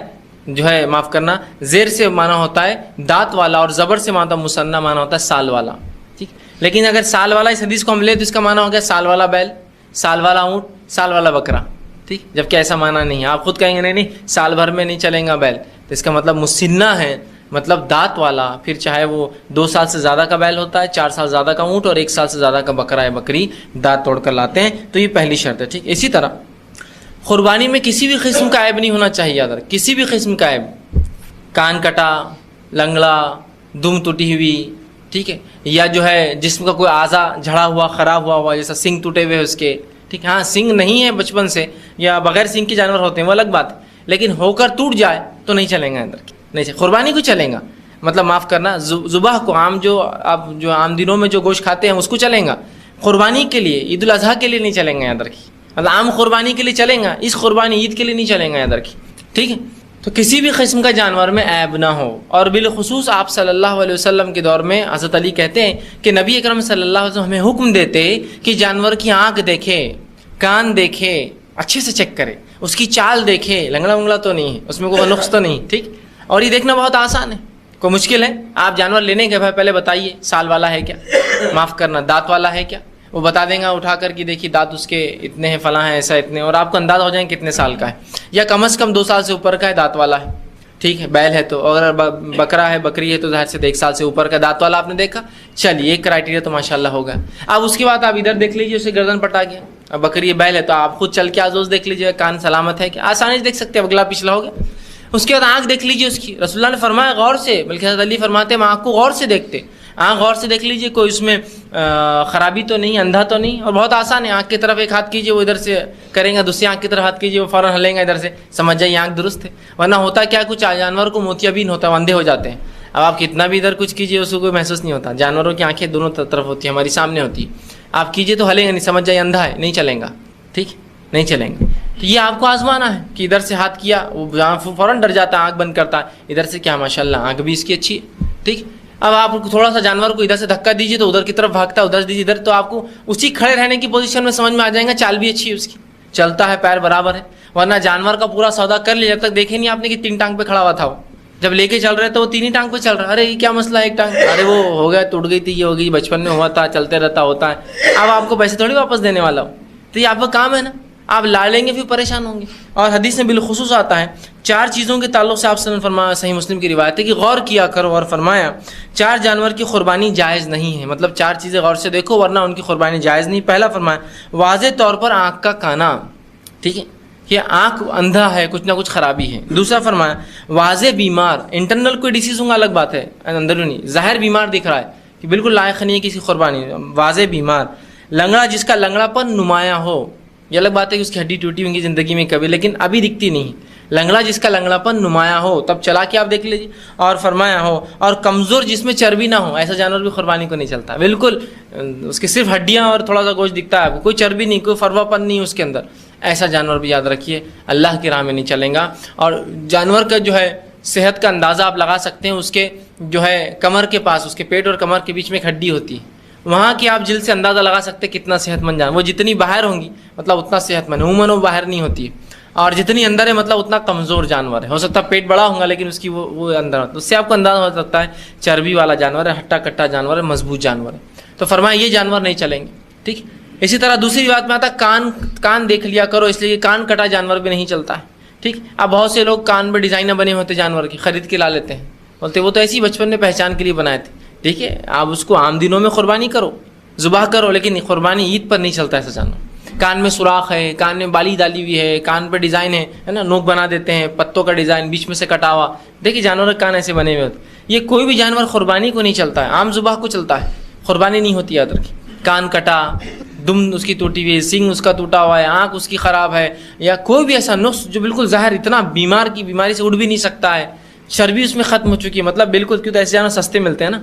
جو ہے، معاف کرنا، زیر سے معنی ہوتا ہے دانت والا اور زبر سے معنی مسنہ معنی ہوتا ہے سال والا. ٹھیک، لیکن اگر سال والا اس حدیث کو ہم لیں تو اس کا معنی ہو گیا سال والا بیل، سال والا اونٹ، سال والا بکرا. ٹھیک، جبکہ ایسا معنی نہیں ہے. آپ خود کہیں گے نہیں سال بھر میں نہیں چلیں گا بیل، تو اس کا مطلب مسنہ ہے، مطلب دانت والا. پھر چاہے وہ 2 سال سے زیادہ کا بیل ہوتا ہے، 4 سال زیادہ کا اونٹ اور 1 سال سے زیادہ کا بکرا ہے بکری، دانت توڑ کر لاتے ہیں. تو یہ پہلی شرط ہے. ٹھیک، اسی طرح قربانی میں کسی بھی قسم کا عیب نہیں ہونا چاہیے. یاد رکھ، کسی بھی قسم کا عیب، کان کٹا، لنگڑا، دم ٹوٹی ہوئی، ٹھیک ہے، یا جو ہے جسم کا کوئی اعضا جھڑا ہوا خراب ہوا جیسا سنگ ٹوٹے ہوئے اس کے. ٹھیک، ہاں سنگ نہیں ہے بچپن سے یا بغیر سنگ کے جانور ہوتے ہیں وہ الگ بات ہے، لیکن ہو کر ٹوٹ جائے تو نہیں چلیں گا اندر کی، نہیں چلیں. قربانی کو چلیں گا، مطلب معاف کرنا، ذبح کو عام جو آپ جو عام دنوں میں جو گوشت کھاتے ہیں اس کو چلیں گا. قربانی کے لیے، عید الاضحیٰ کے لیے نہیں چلیں گے. یاد رکھیے، مطلب عام قربانی کے لیے چلیں گا، اس قربانی عید کے لیے نہیں چلیں گا. یاد رکھیے، ٹھیک ہے. تو کسی بھی قسم کا جانور میں عیب نہ ہو. اور بالخصوص آپ صلی اللہ علیہ وسلم کے دور میں حضرت علی کہتے ہیں کہ نبی اکرم صلی اللہ علیہ وسلم ہمیں حکم دیتے کہ جانور کی آنکھ دیکھے، کان دیکھے، اچھے سے چیک کرے، اس کی چال دیکھے، لنگڑا ونگڑا تو نہیں ہے، اس میں کوئی نقص تو نہیں. ٹھیک، اور یہ دیکھنا بہت آسان ہے، کوئی مشکل ہے؟ آپ جانور لینے کے بھائی پہلے بتائیے سال والا ہے کیا، معاف کرنا دانت والا ہے کیا، وہ بتا دیں گا اٹھا کر کہ دیکھیے دانت اس کے اتنے ہیں، فلاں ہیں، ایسا اتنے، اور آپ کو اندازہ ہو جائیں کتنے سال کا ہے، یا کم از کم 2 سال سے اوپر کا ہے، دانت والا ہے. ٹھیک ہے، بیل ہے تو، اگر بکرا ہے بکری ہے تو ظاہر سے 1 سال سے اوپر کا دانت والا آپ نے دیکھا، چلیے ایک کرائٹیریا تو ماشاءاللہ ہوگا. اب اس کے بعد آپ ادھر دیکھ لیجیے، اسے گردن پٹا گیا. اب بکری بیل ہے تو آپ خود چل کے آزوز دیکھ لیجیے کان سلامت ہے کہ آسانی سے دیکھ سکتے ہیں، اگلا پچھلا ہو گیا. اس کے بعد آنکھ دیکھ لیجیے اس کی. رسول اللہ نے فرمایا غور سے، بلکہ حضرت علی فرماتے ہیں آنکھ کو غور سے دیکھتے، آنکھ غور سے دیکھ لیجیے کوئی اس میں خرابی تو نہیں، اندھا تو نہیں. اور بہت آسان ہے، آنکھ کی طرف ایک ہاتھ کیجیے، وہ ادھر سے کریں گا، دوسری آنکھ کی طرف ہاتھ کیجیے، وہ فوراً ہلیں گا ادھر سے، سمجھ جائیے آنکھ درست ہے. ورنہ ہوتا کیا، کچھ جانور کو موتیابین ہوتا ہے، وہ اندھے ہو جاتے ہیں. اب آپ کتنا بھی ادھر کچھ کیجیے اس کو کوئی محسوس نہیں ہوتا. جانوروں کی آنکھیں دونوں طرف ہوتی ہیں، ہماری سامنے ہوتی ہے. آپ کیجیے تو ہلیں گا نہیں، سمجھ جائیے اندھا ہے، نہیں چلیں گا. ٹھیک، نہیں چلیں گے. تو یہ آپ کو آزمانا ہے کہ ادھر سے ہاتھ کیا، وہ فوراً ڈر جاتا ہے، آنکھ بند کرتا ہے، ادھر سے کیا ماشاءاللہ آنکھ بھی اس کی اچھی ہے. ٹھیک، اب آپ تھوڑا سا جانور کو ادھر سے دھکا دیجیے تو ادھر کی طرف بھاگتا ہے، ادھر سے دیجیے ادھر، تو آپ کو اسی کھڑے رہنے کی پوزیشن میں سمجھ میں آ جائے گا، چال بھی اچھی ہے اس کی، چلتا ہے، پیر برابر ہے. ورنہ جانور کا پورا سودا کر لیا، جب تک دیکھے نہیں آپ نے کہ 3 ٹانگ پہ کھڑا ہوا تھا، وہ جب لے کے چل رہے تو وہ 3 ہی ٹانگ پہ چل رہا ہے. ارے یہ کیا مسئلہ ہے، ایک ٹانگ، ارے وہ ہو گیا، ٹوٹ گئی تھی، یہ ہو گئی، بچپن میں ہوا تھا، چلتے رہتا ہوتا ہے. اب آپ کو پیسے تھوڑی واپس دینے والا ہو، تو یہ آپ کا کام ہے نا، آپ لا لیں گے پھر پریشان ہوں گے. اور حدیث میں بالخصوص آتا ہے 4 چیزوں کے تعلق سے آپ صلی اللہ علیہ وسلم فرمایا، صحیح مسلم کی روایت ہے کہ غور کیا کرو، اور فرمایا 4 جانور کی قربانی جائز نہیں ہے. مطلب 4 چیزیں غور سے دیکھو ورنہ ان کی قربانی جائز نہیں. پہلا فرمایا واضح طور پر آنکھ کا کانا، ٹھیک ہے، کہ آنکھ اندھا ہے، کچھ نہ کچھ خرابی ہے. دوسرا فرمایا واضح بیمار، انٹرنل کوئی ڈیسیز ہوں گا الگ بات ہے، اندرونی ظاہر بیمار دکھ رہا ہے کہ بالکل لائق نہیں ہے کسی قربانی، واضح بیمار. لنگڑا، جس کا لنگڑا پن نمایاں ہو، یہ الگ بات ہے کہ اس کی ہڈی ٹوٹی ہوئی زندگی میں کبھی، لیکن ابھی دکھتی نہیں. لنگڑا جس کا لنگڑا پن نمایاں ہو، تب چلا کے آپ دیکھ لیجیے. اور فرمایا ہو، اور کمزور جس میں چربی نہ ہو، ایسا جانور بھی قربانی کو نہیں چلتا. بالکل اس کی صرف ہڈیاں اور تھوڑا سا گوشت دکھتا ہے، کوئی چربی نہیں، کوئی فروا پن نہیں اس کے اندر، ایسا جانور بھی یاد رکھیے اللہ کی راہ میں نہیں چلیں گا. اور جانور کا جو ہے صحت کا اندازہ آپ لگا سکتے ہیں اس کے جو ہے کمر کے پاس، اس کے پیٹ اور کمر کے بیچ میں ایک ہڈی ہوتی ہے، وہاں کی آپ جلد سے اندازہ لگا سکتے ہیں کتنا صحت مند جانور، وہ جتنی باہر ہوں گی مطلب اتنا صحت مند، عموماً وہ باہر نہیں ہوتی ہے، اور جتنی اندر ہے مطلب اتنا کمزور جانور ہے، ہو سکتا ہے پیٹ بڑا ہوگا لیکن اس کی وہ اندر ہوتا ہے، اس سے آپ کو اندازہ ہو سکتا ہے چربی والا جانور ہے، ہٹا کٹا جانور ہے، مضبوط جانور ہے، تو فرمایا یہ جانور نہیں چلیں گے، ٹھیک۔ اسی طرح دوسری بات میں آتا ہے کان دیکھ لیا کرو، اس لیے کان کٹا جانور بھی نہیں چلتا ہے، ٹھیک۔ اب بہت سے لوگ کان میں ڈیزائنر بنے ہوتے جانور کی، خرید کے لا لیتے ہیں، بولتے وہ تو ایسی بچپن میں پہچان کے لیے بنائے تھے، ٹھیک ہے، آپ اس کو عام دنوں میں قربانی کرو، ذبح کرو، لیکن قربانی عید پر نہیں چلتا ایسا جانور۔ کان میں سوراخ ہے، کان میں بالی ڈالی ہوئی ہے، کان پہ ڈیزائن ہے نا، نوک بنا دیتے ہیں، پتوں کا ڈیزائن بیچ میں سے کٹا ہوا، دیکھیے جانور کے کان ایسے بنے ہوئے ہوتے، یہ کوئی بھی جانور قربانی کو نہیں چلتا ہے، عام ذبح کو چلتا ہے، قربانی نہیں ہوتی، یاد رکھیے۔ کان کٹا، دم اس کی ٹوٹی ہوئی ہے، سنگ اس کا ٹوٹا ہوا ہے، آنکھ اس کی خراب ہے، یا کوئی بھی ایسا نقص جو بالکل ظاہر، اتنا بیمار کی بیماری سے اٹھ بھی نہیں سکتا ہے، چربی اس میں ختم ہو چکی ہے، مطلب بالکل، کیوں تو ایسے جانور سستے ملتے ہیں نا،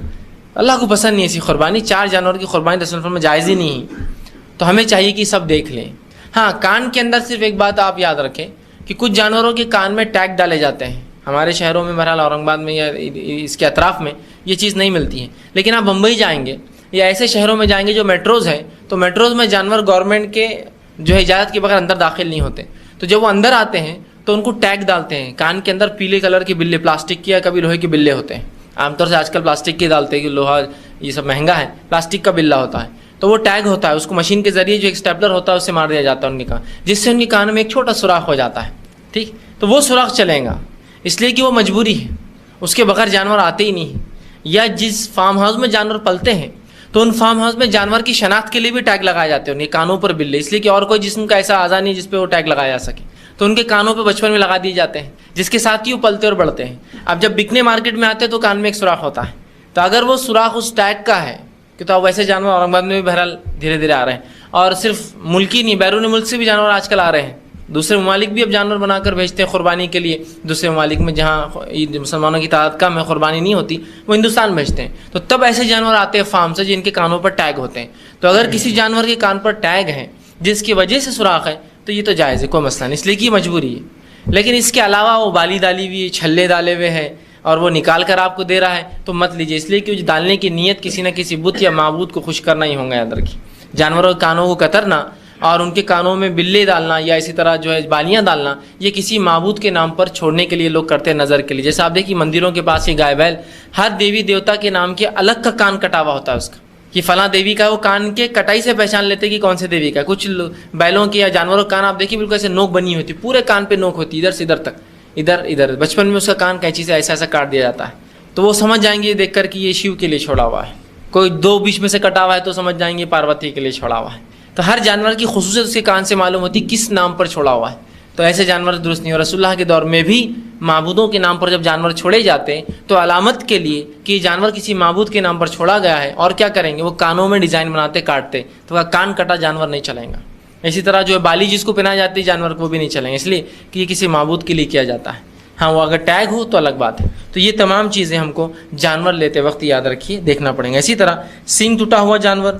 اللہ کو پسند نہیں ایسی قربانی، 4 جانور کی قربانی رسول اللہ میں جائز ہی نہیں ہے، تو ہمیں چاہیے کہ سب دیکھ لیں۔ ہاں، کان کے اندر صرف ایک بات آپ یاد رکھیں کہ کچھ جانوروں کے کان میں ٹیگ ڈالے جاتے ہیں، ہمارے شہروں میں بہرحال اورنگ آباد میں یا اس کے اطراف میں یہ چیز نہیں ملتی ہے، لیکن آپ بمبئی جائیں گے یا ایسے شہروں میں جائیں گے جو میٹروز ہیں، تو میٹروز میں جانور گورنمنٹ کے جو ہے اجازت کے بغیر اندر داخل نہیں ہوتے، تو جب وہ اندر آتے ہیں تو ان کو ٹیگ ڈالتے ہیں کان کے اندر، پیلے کلر کے بلے، پلاسٹک کے یا کبھی لوہے کے بلے ہوتے ہیں، عام طور سے آج کل پلاسٹک کے ڈالتے ہیں کہ لوہا یہ سب مہنگا ہے، پلاسٹک کا بلا ہوتا ہے، تو وہ ٹیگ ہوتا ہے، اس کو مشین کے ذریعے جو ایک اسٹیپلر ہوتا ہے اس سے مار دیا جاتا ہے ان کے کان، جس سے ان کے کان میں ایک چھوٹا سوراخ ہو جاتا ہے، ٹھیک، تو وہ سوراخ چلے گا، اس لیے کہ وہ مجبوری ہے، اس کے بغیر جانور آتے ہی نہیں، یا جس فارم ہاؤس میں جانور پلتے ہیں تو ان فارم ہاؤس میں جانور کی شناخت کے لیے بھی ٹیگ لگائے جاتے ہیں، ان کے کانوں پر بلے، اس لیے کہ اور کوئی جسم کا ایسا اعضا نہیں جس پہ وہ ٹیگ لگایا جا سکے، تو ان کے کانوں پہ بچپن میں لگا دیے جاتے ہیں، جس کے ساتھ ہی وہ پلتے اور بڑھتے ہیں۔ اب جب بکنے مارکیٹ میں آتے ہیں تو کان میں ایک سوراخ ہوتا ہے، تو اگر وہ سوراخ اس ٹیگ کا ہے کہ تو اب ویسے جانور اورنگ آباد میں بھی بہرحال دھیرے دھیرے آ رہے ہیں، اور صرف ملکی نہیں، بیرون ملک سے بھی جانور آج کل آ رہے ہیں، دوسرے ممالک بھی اب جانور بنا کر بھیجتے ہیں قربانی کے لیے، دوسرے ممالک میں جہاں مسلمانوں کی تعداد کم ہے، قربانی نہیں ہوتی، وہ ہندوستان بھیجتے ہیں، تو تب ایسے جانور آتے ہیں فارم سے جن کے کانوں پر ٹیگ ہوتے ہیں، تو اگر کسی جانور کے کان پر ٹیگ ہے جس کی وجہ سے سوراخ ہے تو یہ تو جائز ہے، کوئی مسئلہ نہیں، اس لیے کہ یہ مجبوری ہے، لیکن اس کے علاوہ وہ بالی ڈالی ہوئی، چھلے ڈالے ہوئے ہے اور وہ نکال کر آپ کو دے رہا ہے تو مت لیجیے، اس لیے کہ ڈالنے کی نیت کسی نہ کسی بت یا معبود کو خوش کرنا ہی ہوگا، یاد رکھیے۔ جانوروں کے کانوں کو کترنا اور ان کے کانوں میں بلے ڈالنا یا اسی طرح جو ہے بالیاں ڈالنا، یہ کسی معبود کے نام پر چھوڑنے کے لیے لوگ کرتے ہیں، نظر کے لیے، جیسے آپ دیکھیے مندروں کے پاس یہ گائے بیل، ہر دیوی دیوتا کے نام کے الگ کا کان کٹا ہوا ہوتا ہے اس کا، کہ فلاں دیوی کا، وہ کان کے کٹائی سے پہچان لیتے کہ کون سے دیوی کا۔ کچھ بیلوں کے یا جانوروں کا کان آپ دیکھیے بالکل ایسے نوک بنی ہوتی، پورے کان پہ نوک ہوتی، ادھر سے ادھر تک، ادھر بچپن میں اس کا کان قینچی سے ایسا ایسا کاٹ دیا جاتا ہے، تو وہ سمجھ جائیں گے دیکھ کر کہ یہ شیو کے لیے چھوڑا ہوا ہے، کوئی 2 بیچ میں سے کٹا ہوا ہے تو سمجھ جائیں گے پاروتی کے لیے چھوڑا ہوا ہے، تو ہر جانور کی خصوصیت اس کے کان سے معلوم ہوتی کس نام پر چھوڑا ہوا ہے، تو ایسے جانور درست نہیں، اور رسول اللہ کے دور میں بھی معبودوں کے نام پر جب جانور چھوڑے جاتے ہیں تو علامت کے لیے کہ یہ جانور کسی معبود کے نام پر چھوڑا گیا ہے، اور کیا کریں گے، وہ کانوں میں ڈیزائن بناتے کاٹتے، تو وہ کان کٹا جانور نہیں چلیں گا۔ اسی طرح جو ہے بالی جس کو پہنائی جاتی ہے جانور کو، وہ بھی نہیں چلیں گے، اس لیے کہ یہ کسی معبود کے لیے کیا جاتا ہے، ہاں وہ اگر ٹیگ ہو تو الگ بات ہے۔ تو یہ تمام چیزیں ہم کو جانور لیتے وقت یاد رکھیے، دیکھنا پڑیں گا۔ اسی طرح سینگ ٹوٹا ہوا جانور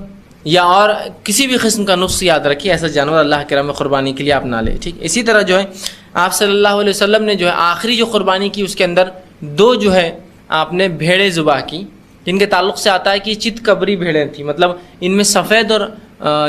یا اور کسی بھی قسم کا نقص یاد رکھیے، ایسا جانور اللہ کے راہ میں قربانی کے لیے آپ نہ لیں، ٹھیک۔ اسی طرح جو ہے آپ صلی اللہ علیہ وسلم نے جو ہے آخری جو قربانی کی اس کے اندر 2 جو ہے آپ نے بھیڑیں ذبح کی، جن کے تعلق سے آتا ہے کہ چت کبری بھیڑیں تھیں، مطلب ان میں سفید اور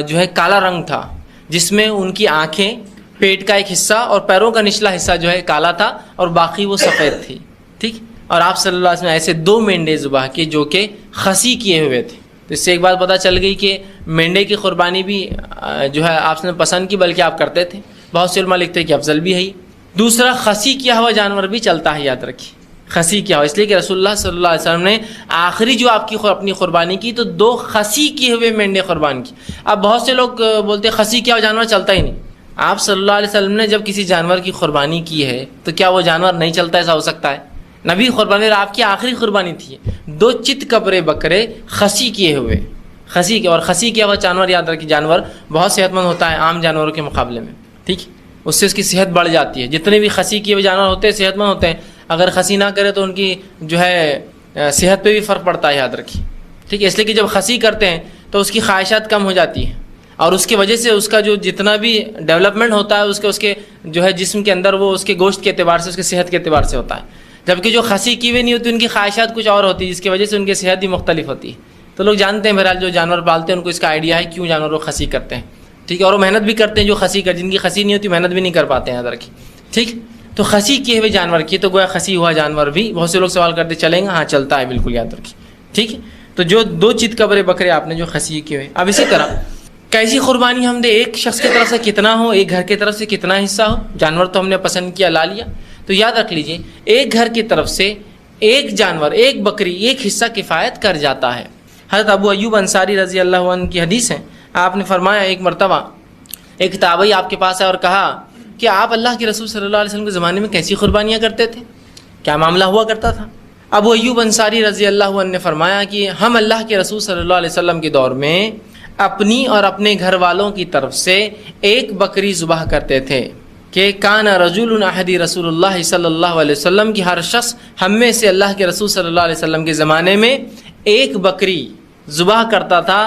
جو ہے کالا رنگ تھا، جس میں ان کی آنکھیں، پیٹ کا ایک حصہ اور پیروں کا نچلا حصہ جو ہے کالا تھا اور باقی وہ سفید تھی، ٹھیک۔ اور آپ صلی اللہ علیہ وسلم نے ایسے 2 مینڈے ذبح کیے جو کہ خسی کیے ہوئے تھے، تو اس سے ایک بات پتہ چل گئی کہ مینڈے کی قربانی بھی جو ہے آپ نے پسند کی، بلکہ آپ کرتے تھے، بہت سے علماء لکھتے ہیں کہ افضل بھی ہے۔ دوسرا خسی کیا ہوا جانور بھی چلتا ہے، یاد رکھیے خسی کیا ہوا، اس لیے کہ رسول اللہ صلی اللہ علیہ وسلم نے آخری جو آپ کی اپنی قربانی کی تو 2 خسی کیے ہوئے مینڈے قربان کی۔ اب بہت سے لوگ بولتے ہیں خسی کیا ہوا جانور چلتا ہی نہیں، آپ صلی اللہ علیہ وسلم نے جب کسی جانور کی قربانی کی ہے تو کیا وہ جانور نہیں چلتا؟ ایسا ہو سکتا ہے؟ نبی قربانی اور آپ کی آخری قربانی تھی، 2 چت کبرے بکرے خسی کیے ہوئے، خسی کے، اور خسی کیا ہوا جانور یاد رکھیے جانور بہت صحت مند ہوتا ہے عام جانوروں کے مقابلے میں، ٹھیک، اس سے اس کی صحت بڑھ جاتی ہے۔ جتنے بھی خسی کیے ہوئے جانور ہوتے ہیں صحت مند ہوتے ہیں، اگر خسی نہ کرے تو ان کی جو ہے صحت پہ بھی فرق پڑتا ہے، یاد رکھیے، ٹھیک ہے۔ اس لیے کہ جب خسی کرتے ہیں تو اس کی خواہشات کم ہو جاتی ہیں، اور اس کی وجہ سے اس کا جو جتنا بھی ڈیولپمنٹ ہوتا ہے اس کے جو ہے جسم کے اندر، وہ اس کے گوشت کے اعتبار سے، اس کے صحت کے اعتبار سے ہوتا ہے۔ جبکہ جو خسی کی ہوئی نہیں ہوتی ان کی خواہشات کچھ اور ہوتی ہے، جس کی وجہ سے ان کی صحت بھی مختلف ہوتی ہے. تو لوگ جانتے ہیں بہرحال جو جانور پالتے ہیں ان کو اس کا آئیڈیا ہے کیوں جانوروں کو خسی کرتے ہیں. ٹھیک ہے، اور وہ محنت بھی کرتے ہیں جو خسی کر، جن کی خسی نہیں ہوتی محنت بھی نہیں کر پاتے ہیں ادھر کی. ٹھیک، تو خسی کیے ہوئے جانور کی تو گویا خسی ہوا جانور بھی. بہت سے لوگ سوال کرتے چلیں گا، ہاں چلتا ہے بالکل یاد رکھیے. ٹھیک ہے، تو جو 2 چیت قبرے بکرے آپ نے جو خسی کیے ہوئے. اب اسی طرح کیسی قربانی ہم دے، ایک شخص کی طرف سے کتنا ہو، ایک گھر کی طرف سے کتنا حصہ ہو. جانور تو ہم نے پسند کیا لا لیا، تو یاد رکھ لیجئے ایک گھر کی طرف سے ایک جانور، ایک بکری، ایک حصہ کفایت کر جاتا ہے. حضرت ابو ایوب انصاری رضی اللہ عنہ کی حدیث ہے، آپ نے فرمایا ایک مرتبہ ایک تابعی آپ کے پاس آیا اور کہا کہ آپ اللہ کے رسول صلی اللہ علیہ وسلم کے زمانے میں کیسی قربانیاں کرتے تھے، کیا معاملہ ہوا کرتا تھا؟ ابو ایوب انصاری رضی اللہ عنہ نے فرمایا کہ ہم اللہ کے رسول صلی اللہ علیہ وسلم کے دور میں اپنی اور اپنے گھر والوں کی طرف سے ایک بکری ذبح کرتے تھے کہ کان رجل احدی رسول اللہ صلی اللہ علیہ وسلم کی ہر شخص ہم میں سے اللہ کے رسول صلی اللہ علیہ وسلم کے زمانے میں ایک بکری ذبح کرتا تھا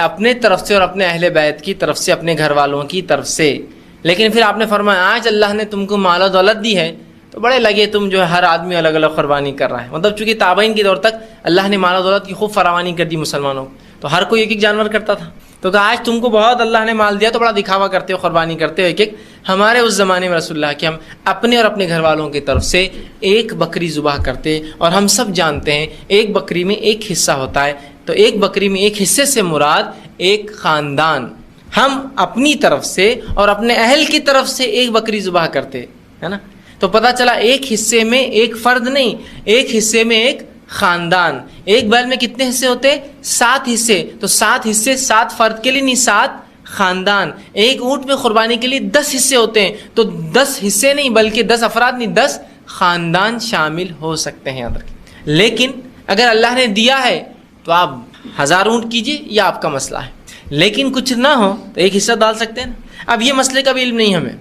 اپنے طرف سے اور اپنے اہل بیت کی طرف سے، اپنے گھر والوں کی طرف سے. لیکن پھر آپ نے فرمایا آج اللہ نے تم کو مال و دولت دی ہے تو بڑے لگے تم جو ہے ہر آدمی الگ الگ قربانی کر رہا ہے. مطلب چونکہ تابعین کے دور تک اللہ نے مال و دولت کی خوب فراوانی کر دی مسلمانوں کو، تو ہر کوئی ایک ایک جانور کرتا تھا. تو کہا آج تم کو بہت اللہ نے مال دیا تو بڑا دکھاوا کرتے ہو، قربانی کرتے ہو ایک ایک. ہمارے اس زمانے میں رسول اللہ کہ ہم اپنے اور اپنے گھر والوں کی طرف سے ایک بکری ذبح کرتے، اور ہم سب جانتے ہیں ایک بکری میں ایک حصہ ہوتا ہے. تو ایک بکری میں ایک حصے سے مراد ایک خاندان. ہم اپنی طرف سے اور اپنے اہل کی طرف سے ایک بکری ذبح کرتے ہے نا. تو پتہ چلا ایک حصے میں ایک فرد نہیں، ایک حصے میں ایک خاندان. ایک بیل میں کتنے حصے ہوتے؟ 7 حصے. تو 7 حصے 7 فرد کے لیے نہیں، 7 خاندان. ایک اونٹ میں قربانی کے لیے 10 حصے ہوتے ہیں، تو 10 حصے نہیں بلکہ 10 افراد نہیں، 10 خاندان شامل ہو سکتے ہیں ادھر. لیکن اگر اللہ نے دیا ہے تو آپ 1000 اونٹ کیجئے، یہ آپ کا مسئلہ ہے. لیکن کچھ نہ ہو تو ایک حصہ ڈال سکتے ہیں نا. اب یہ مسئلے کا بھی علم نہیں ہمیں.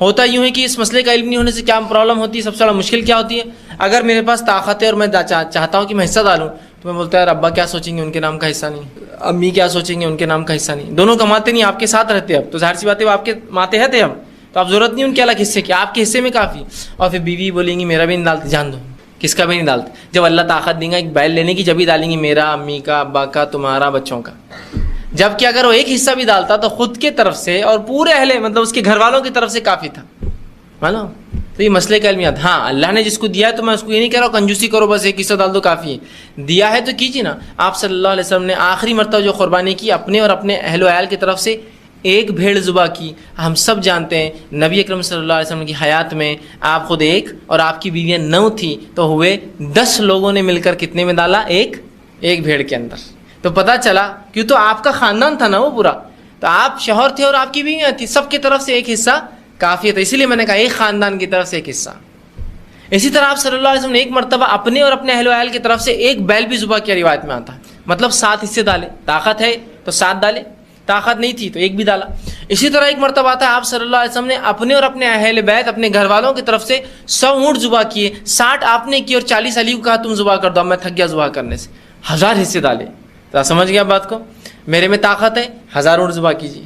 ہوتا یوں ہے کہ اس مسئلے کا علم نہیں ہونے سے کیا پرابلم ہوتی ہے، سب سے بڑا مشکل کیا ہوتی ہے؟ اگر میرے پاس طاقت ہے اور میں چاہتا ہوں کہ میں حصہ ڈالوں تو میں بولتا ہے ابا کیا سوچیں گے، ان کے نام کا حصہ نہیں، امی کیا سوچیں گے، ان کے نام کا حصہ نہیں. دونوں کماتے نہیں، آپ کے ساتھ رہتے، اب تو ظاہر سی بات ہے وہ آپ کے ماتے ہیں اب، تو آپ ضرورت نہیں ان کے الگ حصے کی، آپ کے حصے میں کافی. اور پھر بیوی بولیں گی میرا بھی نہیں ڈالتے، جان دو کس کا بھی نہیں ڈالتے. جب اللہ طاقت دیں گا ایک بیل لینے کی جب ہی ڈالیں گی، میرا، امی کا، ابا کا، تمہارا، بچوں کا. جبکہ اگر وہ ایک حصہ بھی ڈالتا تو خود کے طرف سے اور پورے اہل مطلب اس کے گھر والوں کی طرف سے کافی تھا. معلوم؟ تو یہ مسئلے کا علم یاد. ہاں اللہ نے جس کو دیا ہے تو میں اس کو یہ نہیں کہہ رہا ہوں کنجوسی کرو بس ایک حصہ ڈال دو کافی ہے. دیا ہے تو کیجیے نا. آپ صلی اللہ علیہ وسلم نے آخری مرتبہ جو قربانی کی اپنے اور اپنے اہل و عیال کی طرف سے ایک بھیڑ ذبح کی. ہم سب جانتے ہیں نبی اکرم صلی اللہ علیہ وسلم کی حیات میں آپ خود ایک اور آپ کی بیویاں 9 تھی، تو ہوئے 10 لوگوں نے مل کر کتنے میں ڈالا؟ ایک بھیڑ کے اندر. تو پتہ چلا کیوں تو آپ کا خاندان تھا نا وہ پورا، تو آپ شوہر تھے اور آپ کی بیویاں تھی، سب کی طرف سے ایک حصہ کافی ہے. اسی لیے میں نے کہا ایک خاندان کی طرف سے ایک حصہ. اسی طرح آپ صلی اللہ علیہ وسلم نے ایک مرتبہ اپنے اور اپنے اہل و عیال کی طرف سے ایک بیل بھی ذبح کیا، روایت میں آتا ہے. مطلب 7 حصے ڈالے. طاقت ہے تو 7 ڈالے، طاقت نہیں تھی تو ایک بھی ڈالا. اسی طرح ایک مرتبہ آتا ہے آپ صلی اللہ علیہ وسلم نے اپنے اور اپنے اہل بیت اپنے گھر والوں کی طرف سے 100 اونٹ ذبح کیے. 60 آپ نے کی اور 40 علی کو کہا تم ذبح کر دو، میں تھک گیا ذبح کرنے سے. 1000 حصے ڈالے. تو سمجھ گیا بات کو؟ میرے میں طاقت ہے 1000 اونٹ ذبح کیجیے،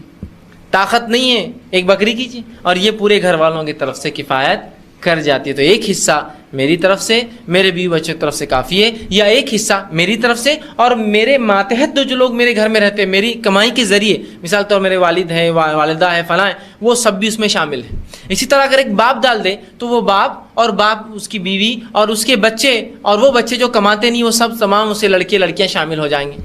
طاقت نہیں ہے ایک بکری کیجیے، اور یہ پورے گھر والوں کی طرف سے کفایت کر جاتی ہے. تو ایک حصہ میری طرف سے، میرے بیوی بچوں کی طرف سے کافی ہے، یا ایک حصہ میری طرف سے اور میرے ماتحت جو لوگ میرے گھر میں رہتے ہیں میری کمائی کے ذریعے، مثال طور میرے والد ہیں، والدہ ہے، فلاں ہیں، وہ سب بھی اس میں شامل ہیں. اسی طرح اگر ایک باپ ڈال دے تو وہ باپ اور باپ اس کی بیوی اور اس کے بچے اور وہ بچے جو کماتے نہیں وہ سب تمام اسے لڑکے لڑکیاں شامل ہو جائیں گے.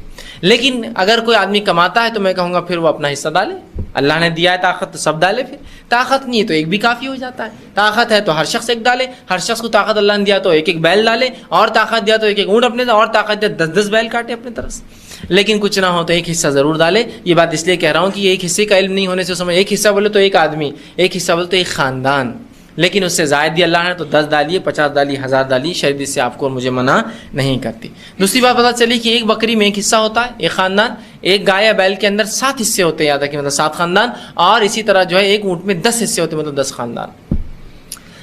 لیکن اگر کوئی آدمی کماتا ہے تو میں کہوں گا پھر وہ اپنا حصہ ڈالے. اللہ نے دیا ہے طاقت تو سب ڈالے، پھر طاقت نہیں ہے تو ایک بھی کافی ہو جاتا ہے. طاقت ہے تو ہر شخص ایک ڈالے، ہر شخص کو طاقت اللہ نے دیا تو ایک بیل ڈالے، اور طاقت دیا تو ایک اونٹ اپنے، اور طاقت دیا 10 بیل کاٹے اپنے طرف سے. لیکن کچھ نہ ہو تو ایک حصہ ضرور ڈالے. یہ بات اس لیے کہہ رہا ہوں کہ ایک حصے کا علم نہیں ہونے سے سمجھ، ایک حصہ بولے تو ایک آدمی، ایک حصہ بولے تو ایک خاندان. لیکن اس سے زائد دیا اللہ نے تو 10 ڈالیے، 50 ڈالیے، 1000 ڈالیے، شریعت اس سے آپ کو اور مجھے منع نہیں کرتی. دوسری بات پتہ چلی کہ ایک بکری میں ایک حصہ ہوتا ہے، ایک خاندان. ایک گائے یا بیل کے اندر 7 حصے ہوتے ہیں، یاد رکھیں مطلب 7 خاندان. اور اسی طرح جو ہے ایک اونٹ میں 10 حصے ہوتے ہیں، مطلب 10 خاندان.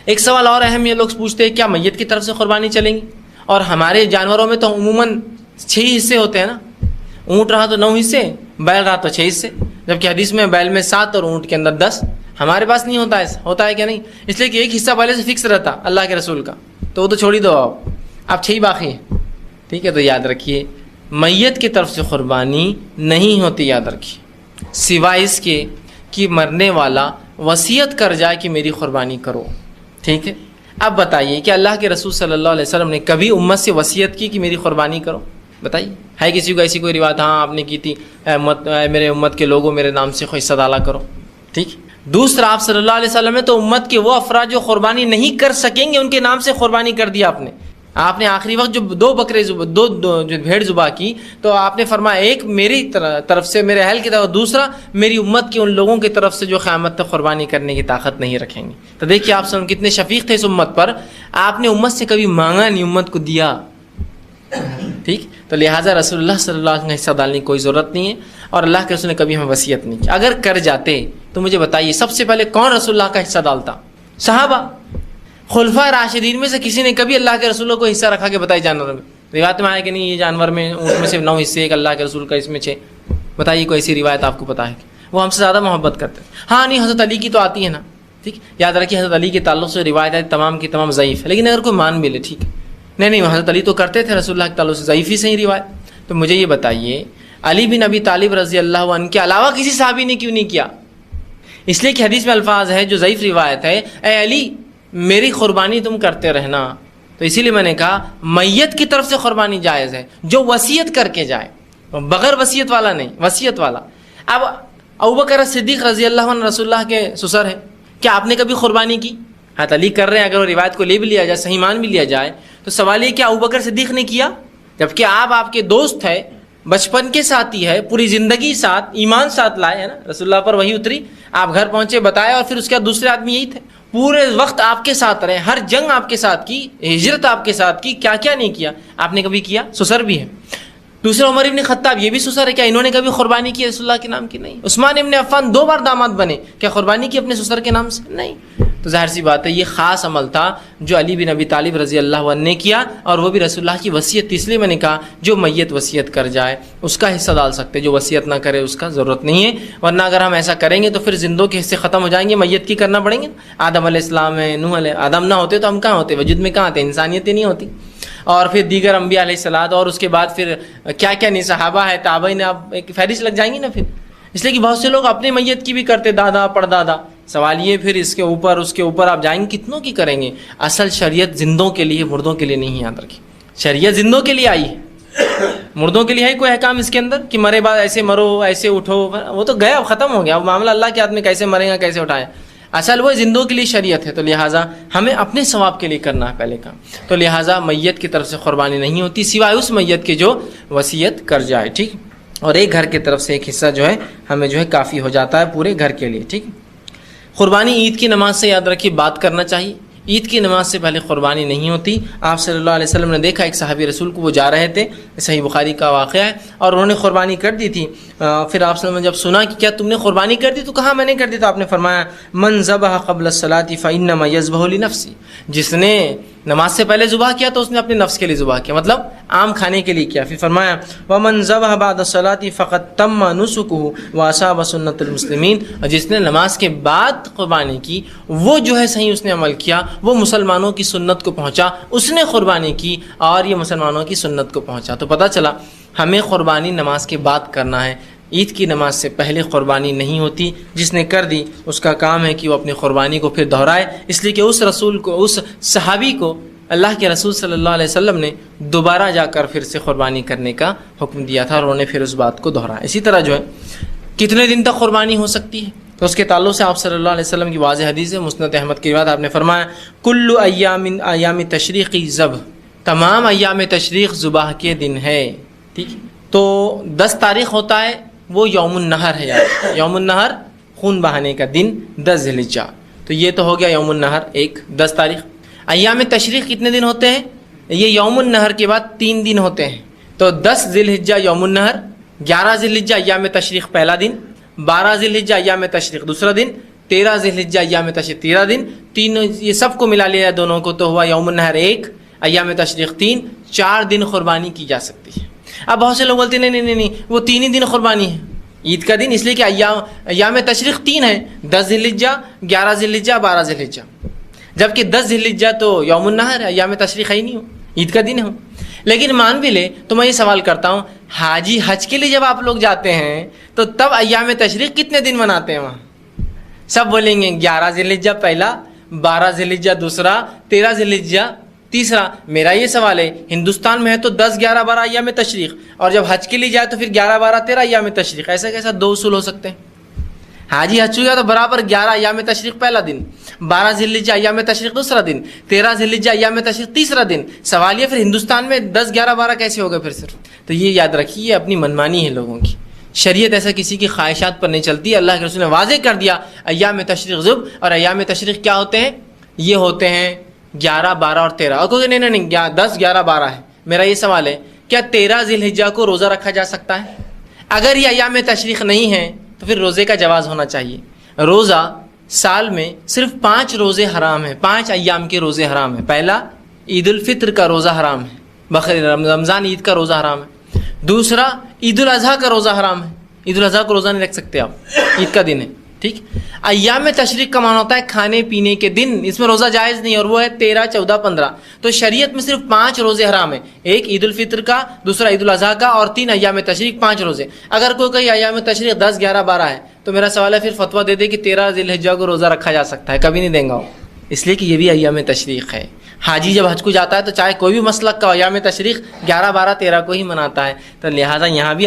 ایک سوال اور اہم، یہ لوگ پوچھتے ہیں کیا میت کی طرف سے قربانی چلیں گی؟ اور ہمارے جانوروں میں تو عموماً 6 حصے ہوتے ہیں نا. اونٹ رہا تو 9 حصے، بیل رہا تو 6 حصے، جبکہ حدیث میں بیل میں 7 اور اونٹ کے اندر 10. ہمارے پاس نہیں ہوتا ایسا، ہوتا ہے کیا نہیں؟ اس لیے کہ ایک حصہ پہلے سے فکس رہتا اللہ کے رسول کا، تو وہ تو چھوڑ ہی دو، آپ 6 باقی ہیں، ٹھیک ہے؟ تو یاد رکھیے میت کی طرف سے قربانی نہیں ہوتی، یاد رکھیے، سوائے اس کے کہ مرنے والا وصیت کر جائے کہ میری قربانی کرو، ٹھیک ہے؟ اب بتائیے کہ اللہ کے رسول صلی اللہ علیہ وسلم نے کبھی امت سے وصیت کی کہ میری قربانی کرو؟ بتائیے، ہے کسی کو ایسی کوئی روایت؟ ہاں آپ نے کی تھی، اے میرے امت کے لوگوں میرے نام سے حصہ ڈالا کرو، ٹھیک؟ دوسرا، آپ صلی اللہ علیہ وسلم نے تو امت کے وہ افراد جو قربانی نہیں کر سکیں گے ان کے نام سے قربانی کر دیا آپ نے آخری وقت جو 2 بکرے جو بھیڑ ذبح کی، تو آپ نے فرمایا ایک میری طرف سے میرے اہل کی طرف، دوسرا میری امت کے ان لوگوں کی طرف سے جو قیامت تک قربانی کرنے کی طاقت نہیں رکھیں گے۔ تو دیکھیے آپ سب کتنے شفیق تھے اس امت پر، آپ نے امت سے کبھی مانگا نہیں، امت کو دیا، ٹھیک؟ تو لہٰذا رسول اللہ صلی اللہ علیہ وسلم کا حصہ ڈالنے کی کوئی ضرورت نہیں ہے، اور اللہ کے رسول نے کبھی ہمیں وصیت نہیں کی۔ اگر کر جاتے تو مجھے بتائیے سب سے پہلے کون رسول اللہ کا حصہ ڈالتا؟ صحابہ، خلفاء راشدین میں سے کسی نے کبھی اللہ کے رسولوں کو حصہ رکھا کہ بتائیے جانور میں؟ روایت میں آیا کہ نہیں یہ جانور میں اونٹ میں سے 9 حصے، ایک اللہ کے رسول کا اس میں 6، بتائیے کوئی ایسی روایت آپ کو پتہ ہے کہ وہ ہم سے زیادہ محبت کرتے ہیں؟ ہاں نہیں، حضرت علی کی تو آتی ہے نا، ٹھیک؟ یاد رکھیے حضرت علی کے تعلق سے روایت تمام کی تمام ضعیف ہے، لیکن اگر کوئی مان بھی لے، ٹھیک ہے، نہیں حضرت علی تو کرتے تھے رسول اللہ کے تعلق سے، ضعیف ہی صحیح روایت۔ تو مجھے یہ بتائیے علی بن ابی طالب رضی اللہ عنہ کے علاوہ کسی صحابی نے کیوں نہیں کیا؟ اس لیے کہ حدیث میں الفاظ ہے جو ضعیف روایت ہے، اے علی میری قربانی تم کرتے رہنا۔ تو اسی لیے میں نے کہا میت کی طرف سے قربانی جائز ہے جو وصیت کر کے جائے، بغیر وصیت والا نہیں، وصیت والا۔ اب ابوبکر صدیق رضی اللہ عنہ رسول اللہ کے سسر ہے، کیا آپ نے کبھی قربانی کی؟ حضرت علی کر رہے ہیں، اگر وہ روایت کو لے بھی لیا جائے، صحیح مان بھی لیا جائے، تو سوال یہ کیا ابوبکر صدیق نے کیا؟ جبکہ آپ کے دوست ہے، بچپن کے ساتھی ہے، پوری زندگی ساتھ ایمان ساتھ لائے ہے نا، رسول اللہ پر وحی اتری، آپ گھر پہنچے بتایا، اور پھر اس کے بعد دوسرے آدمی یہی تھے، پورے وقت آپ کے ساتھ رہے، ہر جنگ آپ کے ساتھ کی، ہجرت آپ کے ساتھ کی، کیا کیا نہیں کیا آپ نے کبھی کیا؟ سسر بھی ہے۔ دوسرا عمر ابن خطاب، یہ بھی سسر ہے، کیا انہوں نے کبھی قربانی کی رسول اللہ کے نام کی؟ نہیں۔ عثمان ابن عفان 2 بار داماد بنے، کیا قربانی کی اپنے سسر کے نام سے؟ نہیں۔ تو ظاہر سی بات ہے یہ خاص عمل تھا جو علی بن ابی طالب رضی اللہ عنہ نے کیا، اور وہ بھی رسول اللہ کی وصیت تھی، اس لیے میں نے کہا جو میت وصیت کر جائے اس کا حصہ ڈال سکتے، جو وصیت نہ کرے اس کا ضرورت نہیں ہے، ورنہ اگر ہم ایسا کریں گے تو پھر زندوں کے حصے ختم ہو جائیں گے، میت کی کرنا پڑیں گے۔ آدم علیہ السلام ہے، نوح علیہ، آدم نہ ہوتے تو ہم کہاں ہوتے، وجود میں کہاں آتے، انسانیت ہی نہیں ہوتی، اور پھر دیگر انبیاء علیہ السلام، اور اس کے بعد پھر کیا کیا نہیں، صحابہ ہے، تابعین، اب ایک فہرست لگ جائیں گی نا پھر، اس لیے کہ بہت سے لوگ اپنے میت کی بھی کرتے، دادا پردادا، سوال یہ پھر اس کے اوپر آپ جائیں گے کتنوں کی کریں گے؟ اصل شریعت زندوں کے لیے، مردوں کے لیے نہیں، یاد رکھیں، شریعت زندوں کے لیے آئی ہے، مردوں کے لیے ہے کوئی احکام اس کے اندر کہ مرے بعد ایسے مرو، ایسے اٹھو، وہ تو گیا، ختم ہو گیا وہ معاملہ، اللہ کے ہاتھ میں کیسے مرے گا، کیسے اٹھائے، اصل وہ زندوں کے لیے شریعت ہے، تو لہٰذا ہمیں اپنے ثواب کے لیے کرنا ہے پہلے کام، تو لہٰذا میت کی طرف سے قربانی نہیں ہوتی سوائے اس میت کے جو وصیت کر جائے، ٹھیک؟ اور ایک گھر کی طرف سے ایک حصہ جو ہے ہمیں جو ہے کافی ہو جاتا ہے پورے گھر کے لیے، ٹھیک؟ قربانی عید کی نماز سے یاد رکھیے بات کرنا چاہیے، عید کی نماز سے پہلے قربانی نہیں ہوتی۔ آپ صلی اللہ علیہ وسلم نے دیکھا ایک صحابی رسول کو، وہ جا رہے تھے، صحیح بخاری کا واقعہ ہے، اور انہوں نے قربانی کر دی تھی، پھر آپ صلی اللہ علیہ وسلم نے جب سنا کہ کیا تم نے قربانی کر دی، تو کہا میں نے کر دی، تو آپ نے فرمایا من ذبح قبل الصلاۃ فانما یذبح لنفسہ، جس نے نماز سے پہلے ذبح کیا تو اس نے اپنے نفس کے لیے ذبح کیا، مطلب عام کھانے کے لیے کیا۔ پھر فرمایا ومن ذبح بعد الصلاۃ فقد تم نسکہ واصاب سنت المسلمین، اور جس نے نماز کے بعد قربانی کی وہ جو ہے صحیح اس نے عمل کیا، وہ مسلمانوں کی سنت کو پہنچا، اس نے قربانی کی اور یہ مسلمانوں کی سنت کو پہنچا۔ تو پتہ چلا ہمیں قربانی نماز کے بعد کرنا ہے، عید کی نماز سے پہلے قربانی نہیں ہوتی، جس نے کر دی اس کا کام ہے کہ وہ اپنی قربانی کو پھر دہرائے، اس لیے کہ اس رسول کو، اس صحابی کو اللہ کے رسول صلی اللہ علیہ وسلم نے دوبارہ جا کر پھر سے قربانی کرنے کا حکم دیا تھا، اور انہوں نے پھر اس بات کو دہرایا۔ اسی طرح جو ہے کتنے دن تک قربانی ہو سکتی ہے، تو اس کے تعلق سے آپ صلی اللہ علیہ وسلم کی واضح حدیث ہے، مسند احمد کی روایت، آپ نے فرمایا کل ایام تشریقی ذبح، تمام ایام تشریق ذبح کے دن ہے، ٹھیک؟ تو 10 تاریخ ہوتا ہے وہ یوم النحر ہے، یار یوم النحر خون بہانے کا دن 10 ذی الحجہ، تو یہ تو ہو گیا یوم النحر 10 تاریخ۔ ایام تشریق کتنے دن ہوتے ہیں؟ یہ یوم النحر کے بعد 3 دن ہوتے ہیں، تو 10 ذی الحجہ یوم النحر، 11 ذی الحجہ ایام تشریق پہلا دن، 12 ذی الحجہ ایام تشریق دوسرا دن، 13 ذی الحجہ ایام تشریق تیسرا دن، تینوں یہ سب کو ملا لیا دونوں کو تو ہوا یوم النحر 1، ایام تشریق 3، 4 دن قربانی کی جا سکتی ہے۔ اب بہت سے لوگ بولتے ہیں نہیں وہ 3 ہی دن قربانی ہے، عید کا دن اس لیے کہ ایام تشریق 3 ہیں، 10 ذی الحجہ، 11 ذی الحجہ، 12 ذی الحجہ، جبکہ 10 ذی الحجہ تو یوم النحر ہے، ایام تشریق ہی نہیں ہو، عید کا دن ہو۔ لیکن مان بھی لے تو میں یہ سوال کرتا ہوں، حاجی حج کے لیے جب آپ لوگ جاتے ہیں تو تب ایام تشریق کتنے دن مناتے ہیں وہاں؟ سب بولیں گے 11 ذی الحجہ پہلا، 12 ذی الحجہ دوسرا، 13 ذی الحجہ تیسرا۔ میرا یہ سوال ہے، ہندوستان میں ہے تو 10 11 12 ایام تشریق، اور جب حج کے لیے جائے تو پھر 11 12 13 ایام تشریق، ایسا کیسا 2 اصول ہو سکتے ہیں؟ حاجی حج ہو گیا تو برابر 11 ایام تشریق پہلا دن، 12 ذی الحجہ ایام تشریق دوسرا دن، 13 ذی الحجہ ایام تشریق تیسرا دن۔ سوال یہ پھر ہندوستان میں 10 11 12 کیسے ہوگا پھر صرف؟ تو یہ یاد رکھیے، یہ اپنی منمانی ہے لوگوں کی، شریعت ایسا کسی کی خواہشات پر نہیں چلتی۔ اللہ کے رسول نے واضح کر دیا ایام تشریق ذب، اور ایام تشریق کیا ہوتے ہیں؟ یہ ہوتے ہیں 11 12 اور 13۔ اور کوئی نہیں 10 11 12 ہے۔ میرا یہ سوال ہے، کیا 13 ذی الحجہ کو روزہ رکھا جا سکتا ہے؟ اگر یہ ایام تشریق نہیں ہے تو پھر روزے کا جواز ہونا چاہیے۔ روزہ سال میں صرف 5 روزے حرام ہیں، 5 ایام کے روزے حرام ہیں۔ پہلا عید الفطر کا روزہ حرام ہے، بقرعید رمضان عید کا روزہ حرام ہے۔ دوسرا عید الاضحیٰ کا روزہ حرام ہے، عید الاضحیٰ کو روزہ نہیں رکھ سکتے آپ، عید کا دن ہے، ٹھیک۔ ایام تشریق کا معنی ہوتا ہے کھانے پینے کے دن، اس میں روزہ جائز نہیں، اور وہ ہے 13 14 15۔ تو شریعت میں صرف 5 روزے حرام ہیں، ایک عید الفطر کا، دوسرا عید الاضحیٰ کا، اور 3 ایام تشریق 5 روزے۔ اگر کوئی کہیں ایام تشریق 10 11 12 ہے تو میرا سوال ہے پھر فتویٰ دے دے کہ 13 ذی الحجہ کو روزہ رکھا جا سکتا ہے، کبھی نہیں دیں گا وہ، اس لیے کہ یہ بھی ایام تشریق ہے۔ حاجی جب حج کو جاتا ہے تو چاہے کوئی بھی مسلک کا ایام تشریق 11 12 13 کو ہی مناتا ہے، تو لہٰذا یہاں بھی